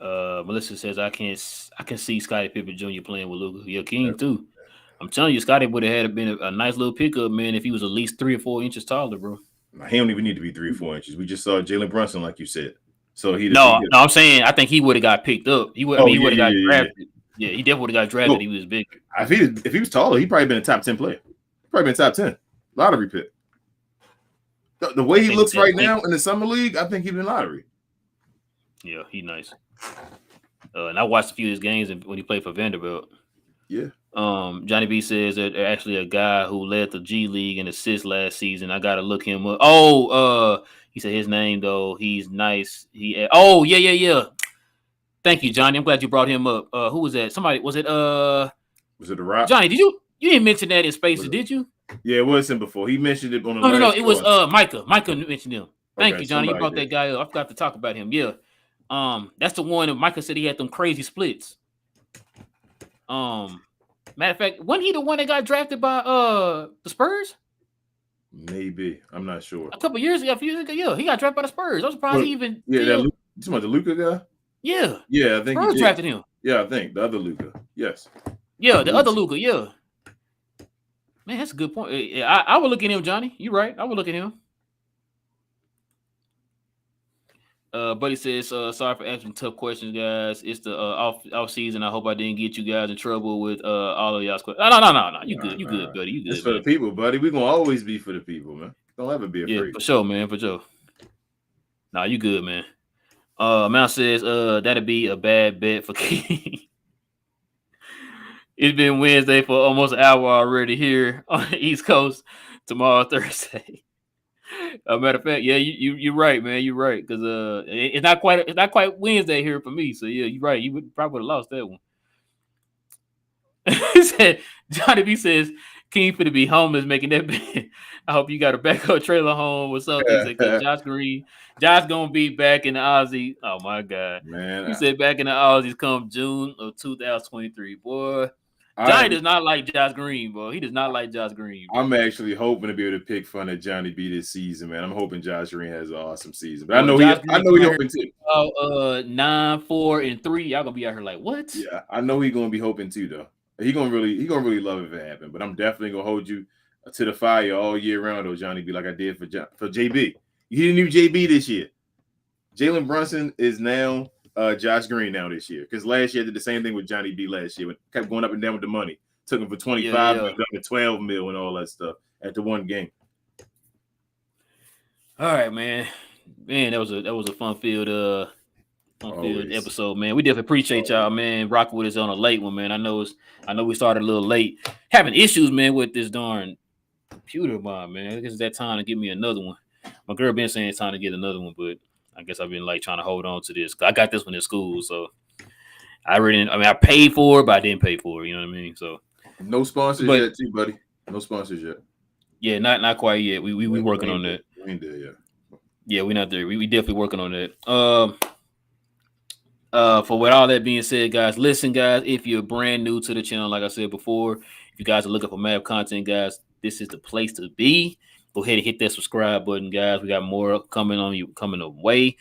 Melissa says I can see Scottie Pippen Jr. playing with Luka. Yeah, King too. I'm telling you, Scottie would have had been a nice little pickup, man, if he was at least 3 or 4 inches taller, bro. He don't even need to be 3 or 4 inches. We just saw Jalen Brunson, like you said. So no, I'm saying I think he would have got picked up. He would have got drafted. Yeah, he definitely would have got drafted. He was bigger. If he was taller, he'd probably been a top 10 player. Probably been top 10 lottery pick. The way he looks right now in the summer league, I think he'd been lottery. Yeah, he's nice. And I watched a few of his games when he played for Vanderbilt. Yeah. Johnny B says that actually a guy who led the G League in assists last season. I gotta look him up. He said his name though. He's nice. Yeah. Thank you, Johnny. I'm glad you brought him up. Who was that? Somebody was it? Was it the Rock? Johnny, you didn't mention that in Spaces, did you? Yeah, it was him before. He mentioned it on the. No. It was Micah. Micah mentioned him. Thank you, Johnny. You brought that guy up. I forgot to talk about him. Yeah. That's the one that Micah said he had them crazy splits. Matter of fact, wasn't he the one that got drafted by the Spurs? Maybe. I'm not sure. A few years ago, yeah, he got drafted by the Spurs. I'm surprised he even. Yeah, you talking about the Luka guy? Yeah. Yeah, I think Spurs drafted him. Yeah, I think the other Luka. Yes. Yeah, the other Luka. Yeah. Man, that's a good point. I would look at him, Johnny. You're right. I would look at him. Buddy says, sorry for asking tough questions, guys. It's the off season. I hope I didn't get you guys in trouble with all of y'all's questions. No. You good, buddy. You good. It's for the people, buddy. We're gonna always be for the people, man. Don't ever be afraid. Yeah, for sure, man. For sure. Nah, you good, man. Mount says, that'd be a bad bet for King. It's been Wednesday for almost an hour already here on the East Coast. Tomorrow, Thursday. Matter of fact, yeah, you're right, man. You're right, because it's not quite Wednesday here for me. So yeah, you're right. You would probably have lost that one. He said, Johnny B says King for to be homeless making that bet. I hope you got a backup trailer home or something. Because Josh gonna be back in the Aussie. Oh my God, man! He said back in the Aussies come June of 2023, boy. Johnny does not like Josh Green, bro. He does not like Josh Green, bro. I'm actually hoping to be able to pick fun at Johnny B this season, man. I'm hoping Josh Green has an awesome season. But Boy, Josh I Green know come he out here hoping too. 9-4-3. Y'all gonna be out here like what? Yeah, I know he's gonna be hoping too, though. He gonna really love it if it happens. But I'm definitely gonna hold you to the fire all year round, though, Johnny B, like I did for JB. You didn't do JB this year. Jalen Brunson is now Josh Green now this year. Because last year I did the same thing with Johnny B last year. Kept going up and down with the money. Took him for 25 mil, down to 12 mil and all that stuff at the one game. All right, man. Man, that was a fun-filled episode, man. We definitely appreciate y'all, man, rocking with us on a late one, man. I know we started a little late. Having issues, man, with this darn computer bomb, man. I guess it's that time to give me another one. My girl been saying it's time to get another one, but I guess I've been like trying to hold on to this. I got this one in school, so I paid for it, but I didn't pay for it. You know what I mean? So no sponsors yet, too, buddy. No sponsors yet. Yeah, not quite yet. We working on that. We ain't there yet. Yeah, we're not there. We definitely working on that. For with all that being said, guys, listen, guys, if you're brand new to the channel, like I said before, if you guys are looking for Mav content, guys, this is the place to be. Go ahead and hit that subscribe button, guys. We got more coming away.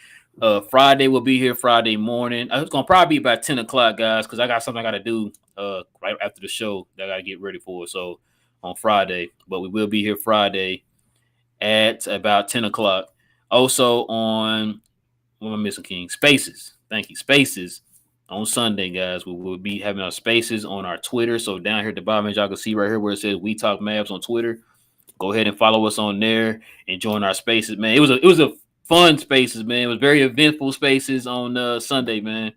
Friday will be here Friday morning. It's gonna probably be about 10 o'clock, guys, because I got something I gotta do right after the show that I gotta get ready for. So on Friday, but we will be here Friday at about 10 o'clock. Also on what am I missing, King? Spaces. Thank you. Spaces on Sunday, guys. We will be having our spaces on our Twitter. So down here at the bottom, as y'all can see right here where it says We Talk Mavs on Twitter. Go ahead and follow us on there and join our spaces, man. It was a fun spaces, man. It was very eventful spaces on Sunday, man.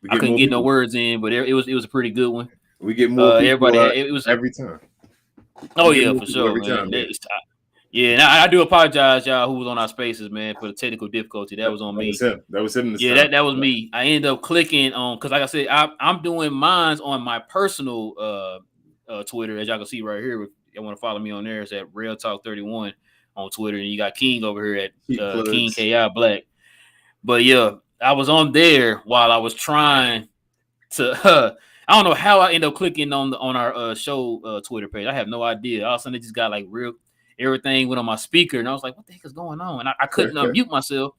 I couldn't get no words in, but it was a pretty good one. We get more people it was every time. Oh yeah, for sure, man. Yeah, and I do apologize, y'all, who was on our spaces, man, for the technical difficulty. That was on me. That was him. That was me. I ended up clicking on because, like I said, I'm doing mines on my personal Twitter, as y'all can see right here. If you want to follow me on there, it's at Real Talk 31 on Twitter, and you got King over here at King KI Black. But yeah, I was on there while I was trying to. I don't know how I ended up clicking on our show Twitter page. I have no idea. All of a sudden, it just got like real. Everything went on my speaker, and I was like, "What the heck is going on?" And I couldn't unmute myself.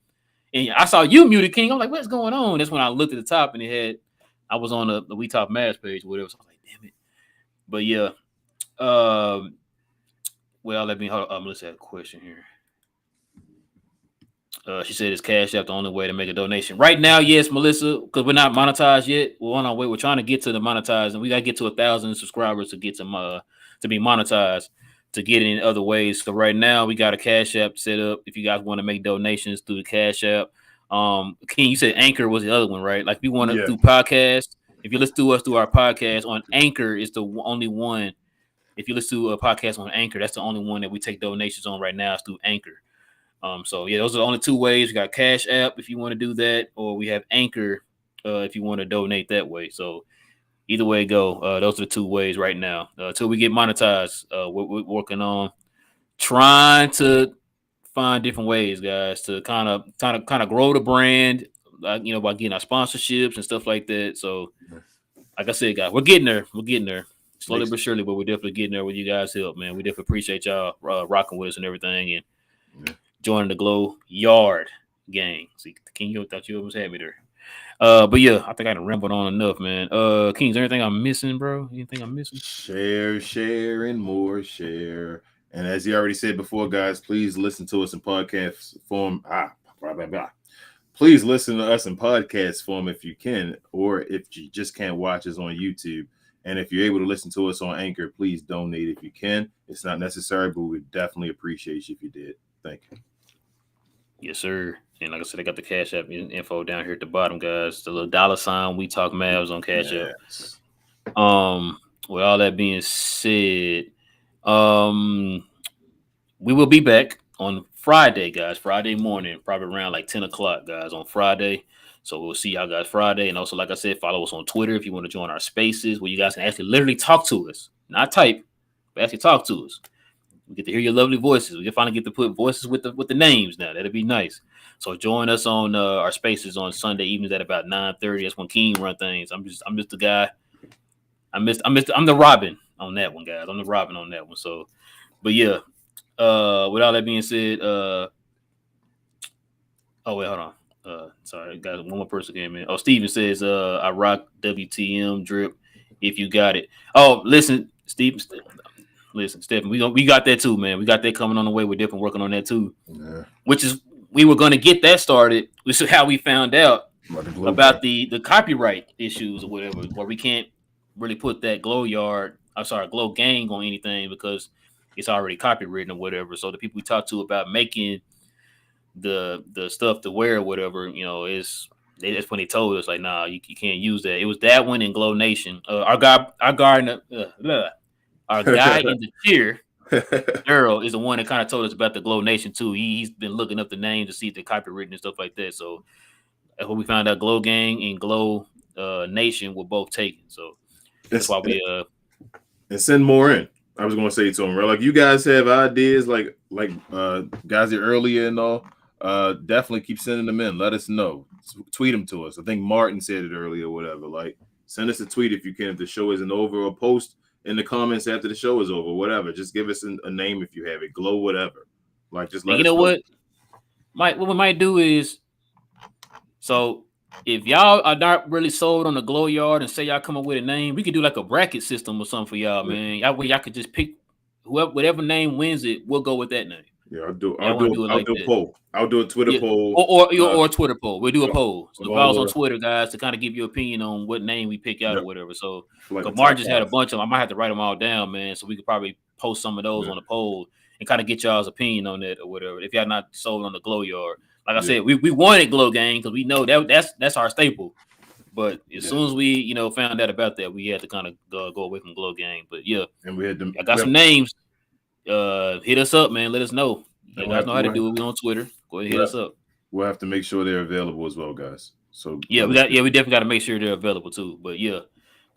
And I saw you muted, King. I'm like, "What's going on?" That's when I looked at the top, and I was on the We Talk Mavs page, or whatever. So I was like, "Damn it!" But yeah, well, let me hold on. Let's have a question here. She said, "Is Cash App the only way to make a donation right now?" Yes, Melissa, because we're not monetized yet. We're on our way. We're trying to get to the monetized, and we got to get to 1,000 subscribers to get to be monetized. To get in other ways. So right now we got a Cash App set up. If you guys want to make donations through the Cash App, King, you said Anchor was the other one, right? Like if you want to do podcasts, if you listen to us through our podcast on Anchor, is the only one. If you listen to a podcast on Anchor, that's the only one that we take donations on right now is through Anchor. So yeah, those are the only two ways. We got Cash App if you want to do that, or we have Anchor if you want to donate that way. So either way go, those are the two ways right now. Until we get monetized, we're working on trying to find different ways, guys, to kind of grow the brand, by getting our sponsorships and stuff like that. So, like I said, guys, we're getting there. Slowly but surely, but we're definitely getting there with you guys' help, man. We definitely appreciate y'all rocking with us and everything, and joining the Glow Yard gang. See, King, you thought you almost had me there. But yeah, I think I done rambled on enough, man. King, is there anything I'm missing, bro? Anything I'm missing? Share, and more share. And as he already said before, guys, please listen to us in podcast form. Please listen to us in podcast form if you can, or if you just can't watch us on YouTube. And if you're able to listen to us on Anchor, please donate if you can. It's not necessary, but we definitely appreciate you if you did. Thank you. Yes, sir. And like I said, I got the Cash App info down here at the bottom, guys. The little $ We Talk Mavs on Cash App. With all that being said, we will be back on Friday, guys. Friday morning, probably around like 10 o'clock, guys, on Friday. So we'll see y'all guys Friday. And also, like I said, follow us on Twitter if you want to join our spaces where you guys can actually literally talk to us. Not type, but actually talk to us. We get to hear your lovely voices. We can finally get to put voices with the names now. That'd be nice. So join us on our spaces on Sunday evenings at about 9:30. That's when King run things. I'm just the guy I'm the Robin on that one, guys. I'm the Robin on that one. So, but yeah. With all that being said, oh wait, hold on. Sorry, guys. One more person came in. Oh, Steven says, I rock WTM drip if you got it. Oh, listen, Steven. Listen, Stephen, we got that too, man. We got that coming on the way. We're definitely working on that too. Yeah. Which is we were going to get that started. Which is how we found out about the copyright issues or whatever, where we can't really put that glow gang on anything because it's already copywritten or whatever. So the people we talked to about making the stuff to wear or whatever, that's when they told us like, nah, you can't use that. It was that one in Glow Nation. Our guy in the chair, Earl, is the one that kind of told us about the Glow Nation too. He's been looking up the names to see if they're copywritten and stuff like that. So that's what we found out. Glow Gang and Glow Nation were both taken. So that's why we and send more in. I was gonna say to him, like you guys have ideas, like guys here earlier and all. Definitely keep sending them in. Let us know. Tweet them to us. I think Martin said it earlier, or whatever. Like send us a tweet if you can. If the show isn't over, or post in the comments after the show is over. Whatever. Just give us a name if you have it. Glow whatever. Like just let us know. What we might do is so. If y'all are not really sold on the Glow Yard and say y'all come up with a name, we could do like a bracket system or something for y'all, man. Y'all could just pick whatever name wins it. We'll go with that name. Yeah, I'll do a poll. I'll do a Twitter poll. Or a Twitter poll. We'll do a poll. So follow us on Twitter, guys, to kind of give you an opinion on what name we pick out or whatever. So because Martin just had a bunch of them. I might have to write them all down, man. So we could probably post some of those on the poll and kind of get y'all's opinion on that or whatever. If y'all not sold on the Glow Yard. Like I said, we wanted Glow Gang because we know that's our staple. But as soon as we, found out about that, we had to kind of go away from Glow Gang. But yeah. And we had them. I got some names. Hit us up, man. Let us know. You guys know how to do it. We on Twitter. Go ahead, hit us up. We'll have to make sure they're available as well, guys. So we definitely got to make sure they're available too. But yeah,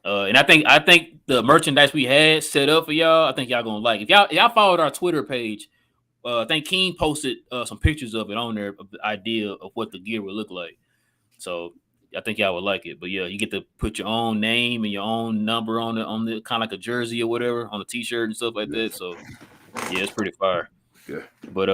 and I think the merchandise we had set up for y'all, I think y'all gonna like. If y'all followed our Twitter page, I think Keen posted some pictures of it on there, of the idea of what the gear would look like. So I think y'all would like it. But yeah, you get to put your own name and your own number on the kind of like a jersey or whatever on the t-shirt and stuff like that. So yeah, it's pretty fire. Yeah. But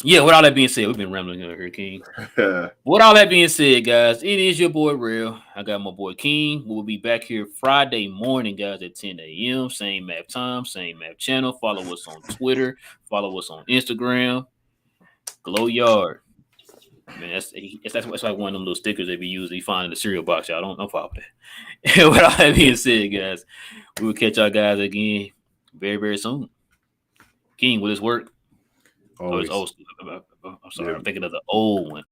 yeah, with all that being said, we've been rambling here, King. With all that being said, guys, it is your boy Real. I got my boy King. We'll be back here Friday morning, guys, at 10 a.m. Same map time, same map channel. Follow us on Twitter. Follow us on Instagram. Glow Yard. Man, that's like one of them little stickers they be using. You find in the cereal box, y'all. Don't follow that. With all that being said, guys, we will catch y'all guys again very, very soon. King, will this work? Always. Oh, it's old. I'm sorry. I'm thinking of the old one.